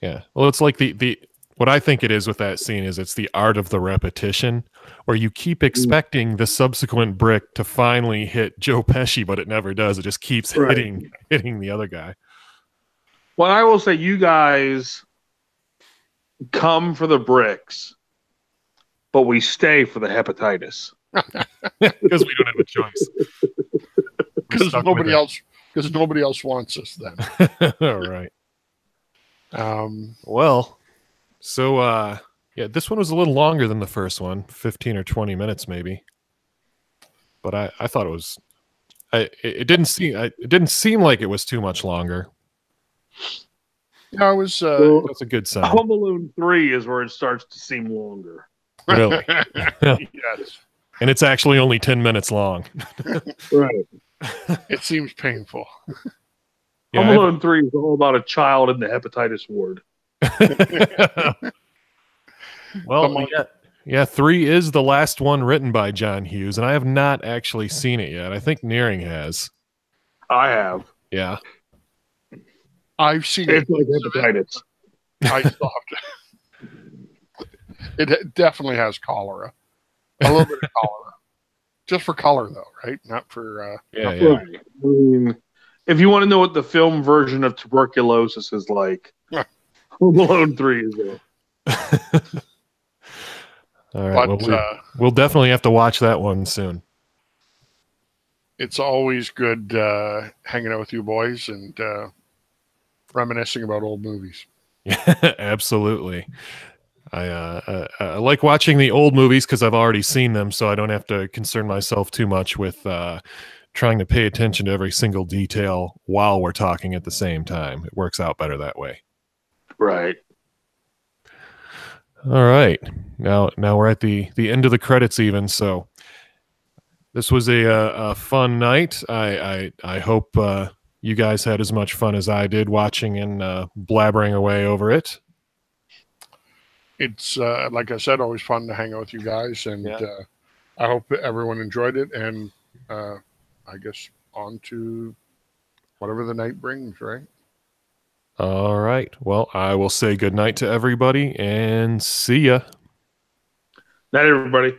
Yeah. Well, it's like the what I think it is with that scene is it's the art of the repetition, where you keep expecting the subsequent brick to finally hit Joe Pesci, but it never does. It just keeps hitting the other guy. Well, I will say you guys come for the bricks, but we stay for the hepatitis. Because we don't have a choice. Because nobody else wants us then. All right. Well, so this one was a little longer than the first one, 15 or 20 minutes maybe. But I thought it was it didn't seem like it was too much longer. Yeah, it was that's a good sign. Home Alone 3 is where it starts to seem longer. Really? Yes. And it's actually only 10 minutes long. Right. It seems painful. Yeah, Home Alone 3 is all about a child in the hepatitis ward. Well, 3 is the last one written by John Hughes, and I have not actually seen it yet. I think Nehring has. I have. Yeah. I've seen it. It's like hepatitis. I still have to. It definitely has cholera. A little bit of cholera. Just for color, though, right? Not for... Right. I mean, if you want to know what the film version of tuberculosis is like, Home Alone 3 is there. All right. But, we'll definitely have to watch that one soon. It's always good hanging out with you boys and reminiscing about old movies. Absolutely. I like watching the old movies because I've already seen them, so I don't have to concern myself too much with trying to pay attention to every single detail while we're talking at the same time. It works out better that way. Right. All right. Now we're at the end of the credits even, so this was a fun night. I hope you guys had as much fun as I did watching and blabbering away over it. It's like I said, always fun to hang out with you guys, and I hope everyone enjoyed it. And I guess on to whatever the night brings, right? All right. Well, I will say good night to everybody and see ya. Night, everybody.